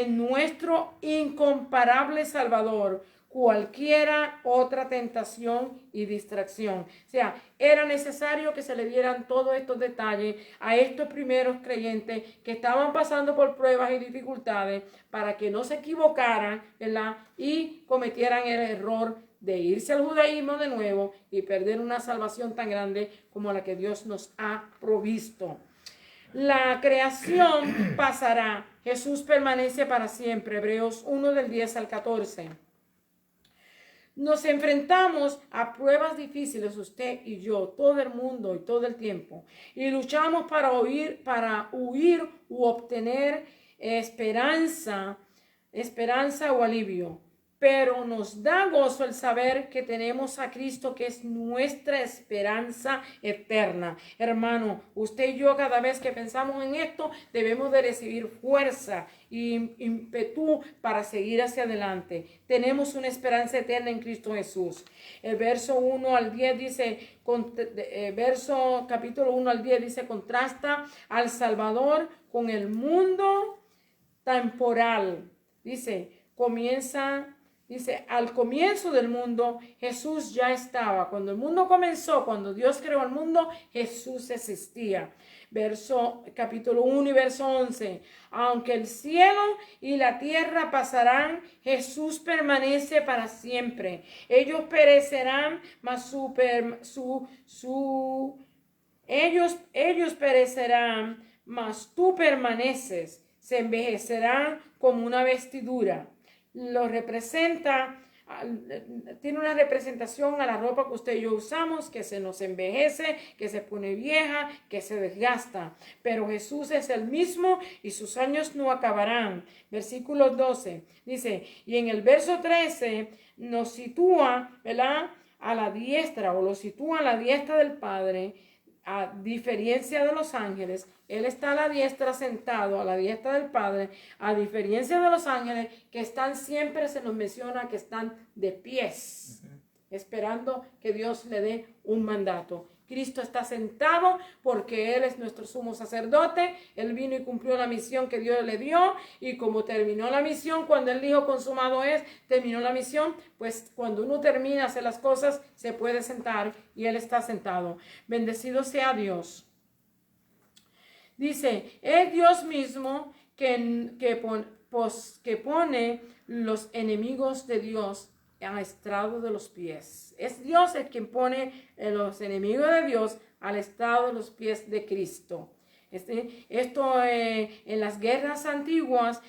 nuestro incomparable Salvador, cualquiera otra tentación y distracción. O sea, era necesario que se le dieran todos estos detalles a estos primeros creyentes que estaban pasando por pruebas y dificultades para que no se equivocaran, ¿verdad? Y cometieran el error de irse al judaísmo de nuevo y perder una salvación tan grande como la que Dios nos ha provisto. La creación pasará, Jesús permanece para siempre. Hebreos 1 del 10 al 14. Nos enfrentamos a pruebas difíciles, usted y yo, todo el mundo y todo el tiempo. Y luchamos para huir u obtener esperanza o alivio. Pero nos da gozo el saber que tenemos a Cristo, que es nuestra esperanza eterna. Hermano, usted y yo, cada vez que pensamos en esto, debemos de recibir fuerza y ímpetu para seguir hacia adelante. Tenemos una esperanza eterna en Cristo Jesús. El verso 1 al 10 dice, capítulo 1 al 10 dice, contrasta al Salvador con el mundo temporal. Dice, al comienzo del mundo, Jesús ya estaba. Cuando el mundo comenzó, cuando Dios creó el mundo, Jesús existía. Capítulo 1 y verso 11. Aunque el cielo y la tierra pasarán, Jesús permanece para siempre. Ellos perecerán, mas ellos perecerán, mas tú permaneces. Se envejecerán como una vestidura. Lo representa, tiene una representación a la ropa que usted y yo usamos, que se nos envejece, que se pone vieja, que se desgasta. Pero Jesús es el mismo y sus años no acabarán. Versículo 12 dice, y en el verso 13 nos sitúa, ¿verdad?, a la diestra, o lo sitúa a la diestra del Padre. A diferencia de los ángeles, Él está a la diestra, sentado a la diestra del Padre, a diferencia de los ángeles que están siempre, se nos menciona que están de pies, esperando que Dios le dé un mandato. Cristo está sentado porque Él es nuestro sumo sacerdote. Él vino y cumplió la misión que Dios le dio. Y como terminó la misión, cuando Él dijo consumado es, terminó la misión, pues cuando uno termina de hacer las cosas, se puede sentar y Él está sentado. Bendecido sea Dios. Dice, es Dios mismo que pone los enemigos de Dios al estrado de los pies. Es Dios el quien pone los enemigos de Dios al estrado de los pies de Cristo. Esto en las guerras antiguas,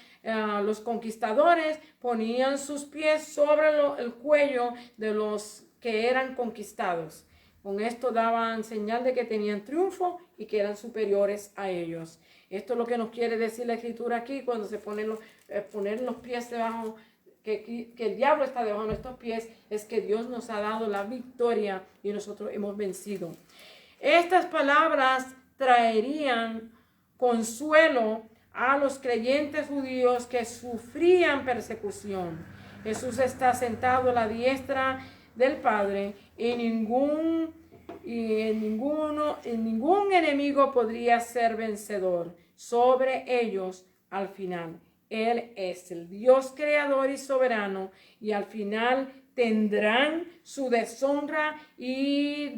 los conquistadores ponían sus pies sobre el cuello de los que eran conquistados. Con esto daban señal de que tenían triunfo y que eran superiores a ellos. Esto es lo que nos quiere decir la Escritura aquí cuando se ponen poner los pies debajo, que el diablo está debajo de nuestros pies, es que Dios nos ha dado la victoria y nosotros hemos vencido. Estas palabras traerían consuelo a los creyentes judíos que sufrían persecución. Jesús está sentado a la diestra del Padre y ningún enemigo podría ser vencedor sobre ellos al final. Él es el Dios creador y soberano, y al final tendrán su deshonra y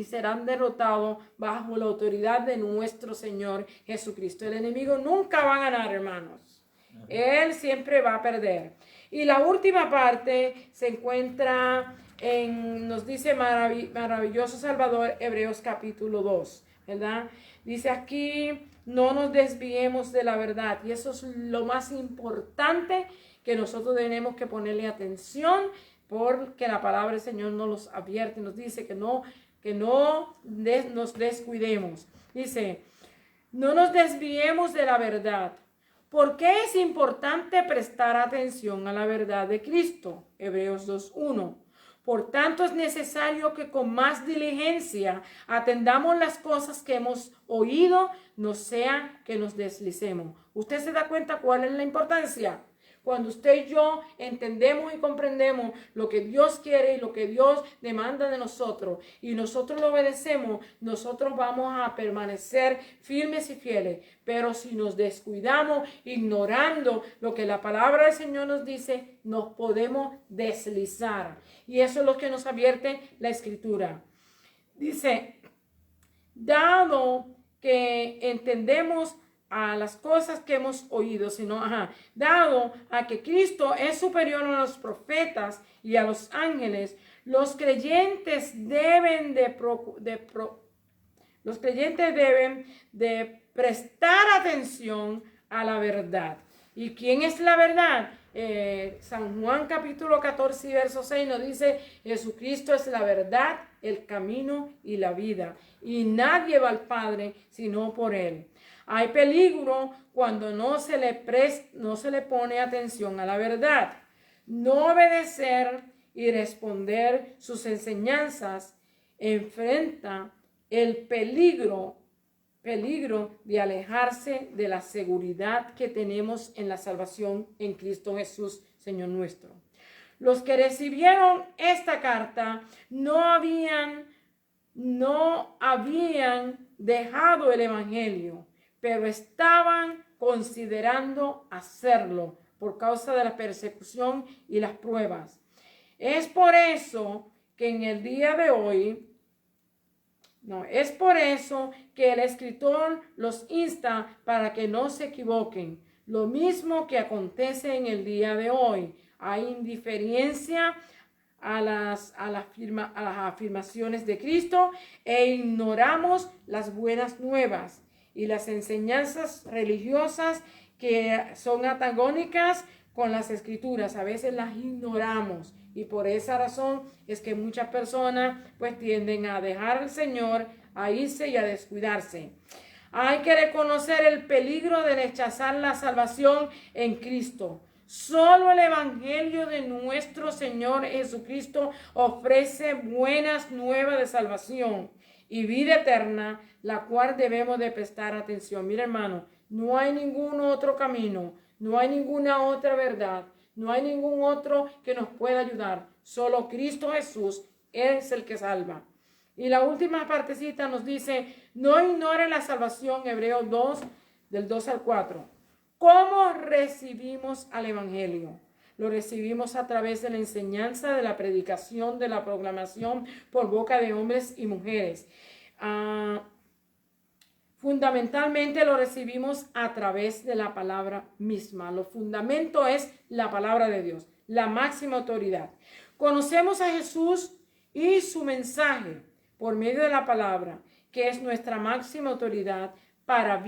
serán derrotados bajo la autoridad de nuestro Señor Jesucristo. El enemigo nunca va a ganar, hermanos. Él siempre va a perder. Y la última parte se encuentra nos dice maravilloso Salvador, Hebreos capítulo 2, ¿verdad? Dice aquí, no nos desviemos de la verdad. Y eso es lo más importante que nosotros tenemos que ponerle atención, porque la palabra del Señor nos los advierte, nos dice que no nos descuidemos. Dice, no nos desviemos de la verdad. ¿Por qué es importante prestar atención a la verdad de Cristo? Hebreos 2:1. Por tanto, es necesario que con más diligencia atendamos las cosas que hemos oído, no sea que nos deslicemos. ¿Usted se da cuenta cuál es la importancia? Cuando usted y yo entendemos y comprendemos lo que Dios quiere y lo que Dios demanda de nosotros y nosotros lo obedecemos, nosotros vamos a permanecer firmes y fieles. Pero si nos descuidamos, ignorando lo que la palabra del Señor nos dice, nos podemos deslizar. Y eso es lo que nos advierte la Escritura. Dice, dado que entendemos a las cosas que hemos oído, sino, dado a que Cristo es superior a los profetas y a los ángeles, los creyentes deben de prestar atención a la verdad. ¿Y quién es la verdad? San Juan capítulo 14 verso 6 nos dice, Jesucristo es la verdad, el camino y la vida, y nadie va al Padre sino por él. Hay peligro cuando no se le pone atención a la verdad. No obedecer y responder sus enseñanzas enfrenta el peligro de alejarse de la seguridad que tenemos en la salvación en Cristo Jesús, Señor nuestro. Los que recibieron esta carta no habían dejado el evangelio, pero estaban considerando hacerlo por causa de la persecución y las pruebas. Es por eso que en el día de hoy, es por eso que el escritor los insta para que no se equivoquen. Lo mismo que acontece en el día de hoy. Hay indiferencia a las afirmaciones de Cristo e ignoramos las buenas nuevas y las enseñanzas religiosas que son antagónicas con las escrituras. A veces las ignoramos y por esa razón es que muchas personas pues tienden a dejar al Señor, a irse y a descuidarse. Hay que reconocer el peligro de rechazar la salvación en Cristo. Solo el evangelio de nuestro Señor Jesucristo ofrece buenas nuevas de salvación y vida eterna, la cual debemos de prestar atención. Mira, hermano, no hay ningún otro camino, no hay ninguna otra verdad, no hay ningún otro que nos pueda ayudar. Solo Cristo Jesús es el que salva. Y la última partecita nos dice, no ignoren la salvación, Hebreos 2, del 2 al 4. ¿Cómo recibimos al evangelio? Lo recibimos a través de la enseñanza, de la predicación, de la proclamación por boca de hombres y mujeres. Fundamentalmente lo recibimos a través de la palabra misma. Lo fundamento es la palabra de Dios, la máxima autoridad. Conocemos a Jesús y su mensaje por medio de la palabra, que es nuestra máxima autoridad para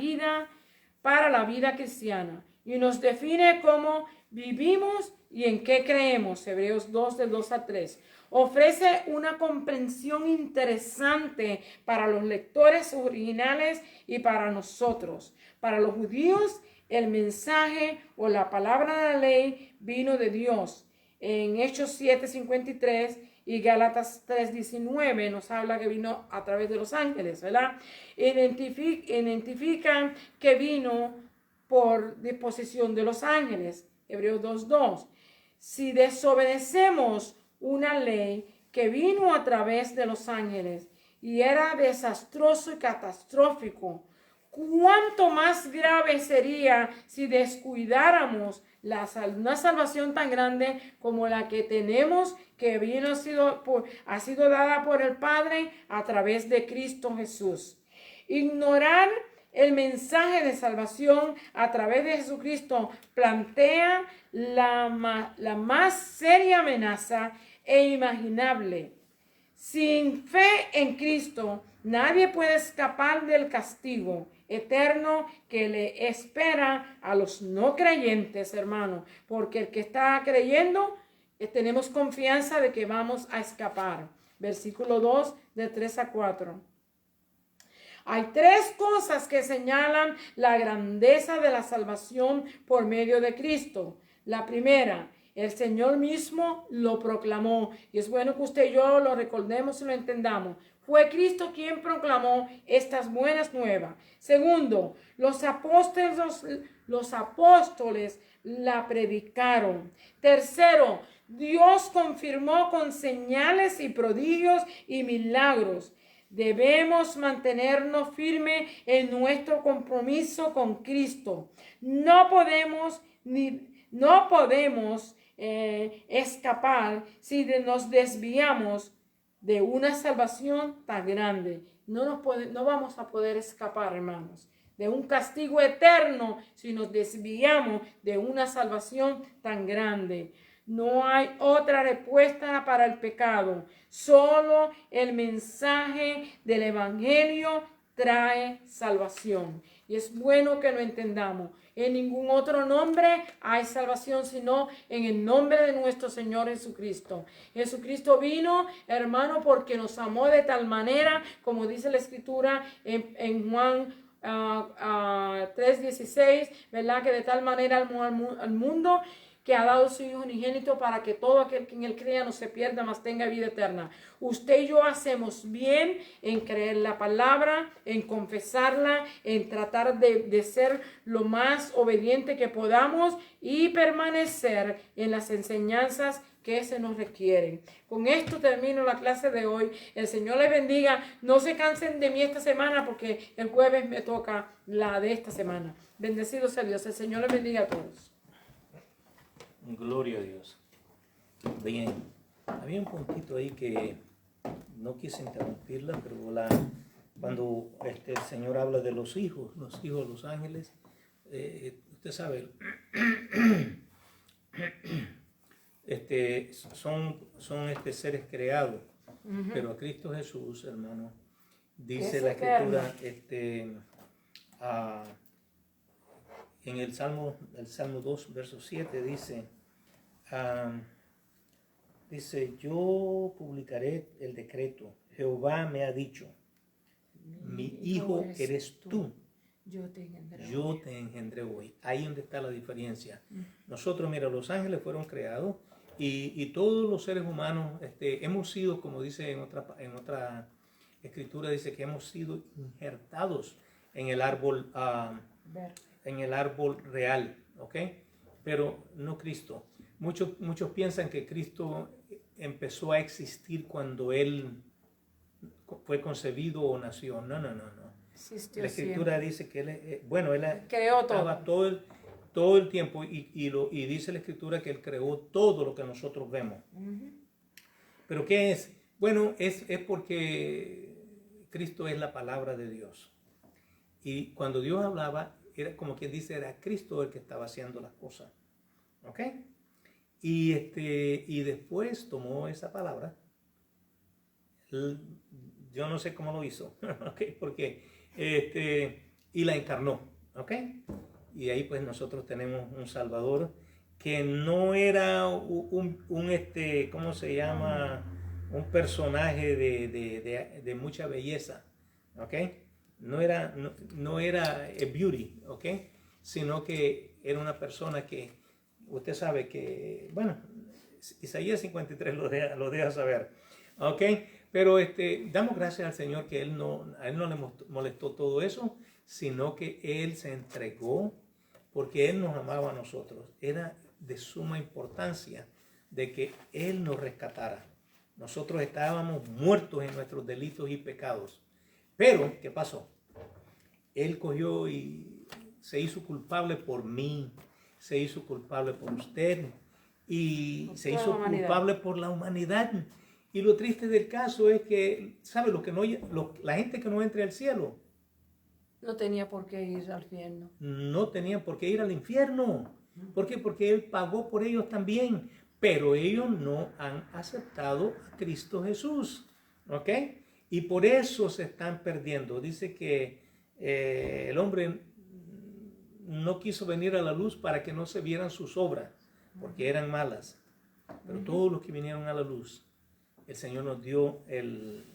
la vida cristiana. Y nos define cómo vivimos y en qué creemos. Hebreos 2, del 2 al 3. Ofrece una comprensión interesante para los lectores originales y para nosotros. Para los judíos, el mensaje o la palabra de la ley vino de Dios. En Hechos 7:53 y Gálatas 3:19 nos habla que vino a través de los ángeles, ¿verdad? Identifican que vino por disposición de los ángeles. Hebreos 2:2. Si desobedecemos una ley que vino a través de los ángeles y era desastroso y catastrófico, ¿cuánto más grave sería si descuidáramos una salvación tan grande como la que tenemos, que ha sido dada por el Padre a través de Cristo Jesús? Ignorar el mensaje de salvación a través de Jesucristo plantea la más seria amenaza imaginable. Sin fe en Cristo, nadie puede escapar del castigo eterno que le espera a los no creyentes, hermano, porque el que está creyendo, tenemos confianza de que vamos a escapar. Versículo 2, de 3 a 4. Hay tres cosas que señalan la grandeza de la salvación por medio de Cristo. La primera, El Señor mismo lo proclamó. Y es bueno que usted y yo lo recordemos y lo entendamos. Fue Cristo quien proclamó estas buenas nuevas. Segundo, los apóstoles la predicaron. Tercero, Dios confirmó con señales y prodigios y milagros. Debemos mantenernos firmes en nuestro compromiso con Cristo. No podemos escapar si nos desviamos de una salvación tan grande. No vamos a poder escapar, hermanos, de un castigo eterno si nos desviamos de una salvación tan grande. No hay otra respuesta para el pecado. Solo el mensaje del Evangelio trae salvación. Y es bueno que lo entendamos. En ningún otro nombre hay salvación sino en el nombre de nuestro Señor Jesucristo. Jesucristo vino, hermano, porque nos amó de tal manera, como dice la Escritura en Juan 3:16, ¿verdad? Que de tal manera amó al mundo que ha dado su Hijo unigénito para que todo aquel que en él crea no se pierda, mas tenga vida eterna. Usted y yo hacemos bien en creer la palabra, en confesarla, en tratar de ser lo más obediente que podamos y permanecer en las enseñanzas que se nos requieren. Con esto termino la clase de hoy. El Señor les bendiga. No se cansen de mí esta semana porque el jueves me toca la de esta semana. Bendecido sea Dios. El Señor les bendiga a todos. Gloria a Dios. Bien, había un puntito ahí que no quise interrumpirla, pero cuando el Señor habla de los hijos, los ángeles, usted sabe, son seres creados, pero a Cristo Jesús, hermano, dice la Escritura, en el Salmo 2, verso 7, dice, yo publicaré el decreto, Jehová me ha dicho, mi hijo eres tú, yo te engendré hoy. Ahí donde está la diferencia. Nosotros, mira, los ángeles fueron creados y todos los seres humanos hemos sido, como dice en otra escritura, dice que hemos sido injertados en el árbol real, ¿ok? Pero no Cristo. Muchos piensan que Cristo empezó a existir cuando Él fue concebido o nació. No. Existió la Escritura siempre. dice que Él Creó estaba todo el tiempo y dice la Escritura que Él creó todo lo que nosotros vemos. ¿Pero qué es? Bueno, es porque Cristo es la palabra de Dios. Y cuando Dios hablaba, era como quien dice, era Cristo el que estaba haciendo las cosas. ¿Ok? Y después tomó esa palabra. Yo no sé cómo lo hizo, ¿okay? Porque y la encarnó, ¿ok? Y ahí pues nosotros tenemos un Salvador que no era ¿cómo se llama? Un personaje de mucha belleza, ¿ok? No era a beauty, ¿ok? Sino que era una persona que, usted sabe que, bueno, Isaías 53 lo deja saber, ¿ok? Pero damos gracias al Señor que a Él no le molestó todo eso, sino que Él se entregó porque Él nos amaba a nosotros. Era de suma importancia de que Él nos rescatara. Nosotros estábamos muertos en nuestros delitos y pecados. Pero, ¿qué pasó? Él cogió y se hizo culpable por mí, se hizo culpable por usted y se hizo culpable por la humanidad. Y lo triste del caso es que, ¿sabe? La gente que no entra al cielo no tenía por qué ir al infierno. No tenía por qué ir al infierno. ¿Por qué? Porque Él pagó por ellos también. Pero ellos no han aceptado a Cristo Jesús. ¿Ok? Y por eso se están perdiendo. Dice que el hombre no quiso venir a la luz para que no se vieran sus obras, porque eran malas. Pero todos los que vinieron a la luz, el Señor nos dio el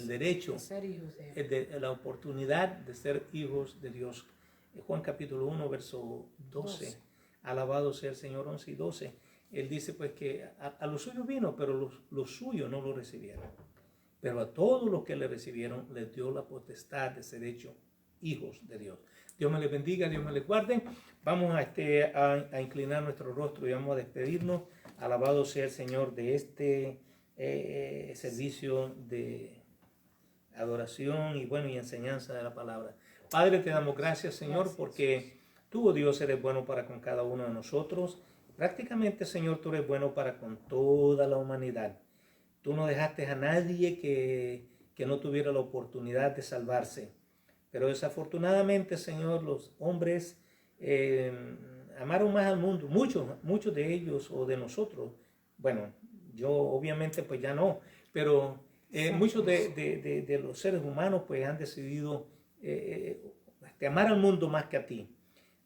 derecho, la oportunidad de ser hijos de Dios. Juan capítulo 1, verso 12. Alabado sea el Señor. 11 y 12. Él dice pues que a los suyos vino, pero los suyos no lo recibieron. Pero a todos los que le recibieron les dio la potestad de ser hechos hijos de Dios. Dios me les bendiga, Dios me les guarde. Vamos a inclinar nuestro rostro y vamos a despedirnos. Alabado sea el Señor de este servicio de adoración y bueno y enseñanza de la palabra. Padre, te damos gracias, Señor, porque tú, oh Dios, eres bueno para con cada uno de nosotros. Prácticamente, Señor, tú eres bueno para con toda la humanidad. Tú no dejaste a nadie que no tuviera la oportunidad de salvarse. Pero desafortunadamente, Señor, los hombres amaron más al mundo. Muchos de ellos o de nosotros. Bueno, yo obviamente pues ya no. Pero muchos de los seres humanos pues han decidido amar al mundo más que a ti.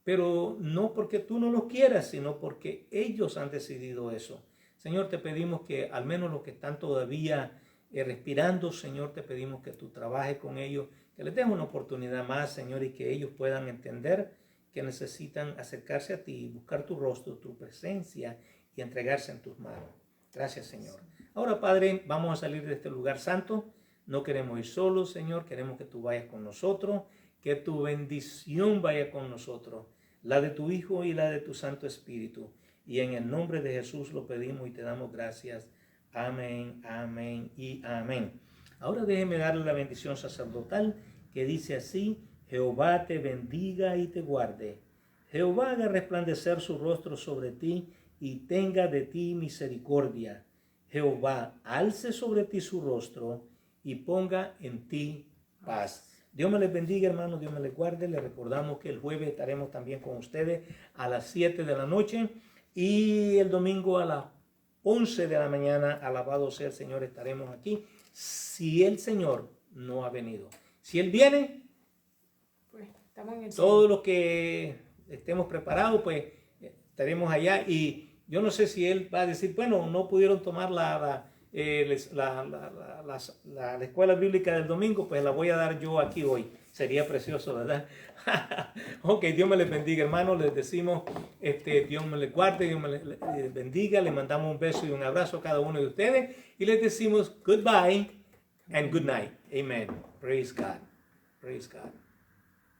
Pero no porque tú no los quieras, sino porque ellos han decidido eso. Señor, te pedimos que al menos los que están todavía respirando, Señor, te pedimos que tú trabajes con ellos, que les des una oportunidad más, Señor, y que ellos puedan entender que necesitan acercarse a ti, buscar tu rostro, tu presencia y entregarse en tus manos. Gracias, Señor. Ahora, Padre, vamos a salir de este lugar santo. No queremos ir solos, Señor, queremos que tú vayas con nosotros, que tu bendición vaya con nosotros, la de tu Hijo y la de tu Santo Espíritu. Y en el nombre de Jesús lo pedimos y te damos gracias. Amén, amén y amén. Ahora déjeme darle la bendición sacerdotal que dice así: Jehová te bendiga y te guarde. Jehová haga resplandecer su rostro sobre ti y tenga de ti misericordia. Jehová alce sobre ti su rostro y ponga en ti paz. Dios me les bendiga, hermanos, Dios me les guarde. Les recordamos que el jueves estaremos también con ustedes a las 7 de la noche y el domingo a las 11 de la mañana, alabado sea el Señor, estaremos aquí. Si el Señor no ha venido. Si Él viene, Pues estamos en el todos los que estemos preparados, pues estaremos allá. Y yo no sé si Él va a decir, bueno, no pudieron tomar la escuela bíblica del domingo, pues la voy a dar yo aquí hoy. Sería precioso, ¿verdad? Ok, Dios me les bendiga, hermanos. Les decimos, Dios me les guarde, Dios me les bendiga. Les mandamos un beso y un abrazo a cada uno de ustedes. Y les decimos goodbye and good night. Amen. Praise God. Praise God.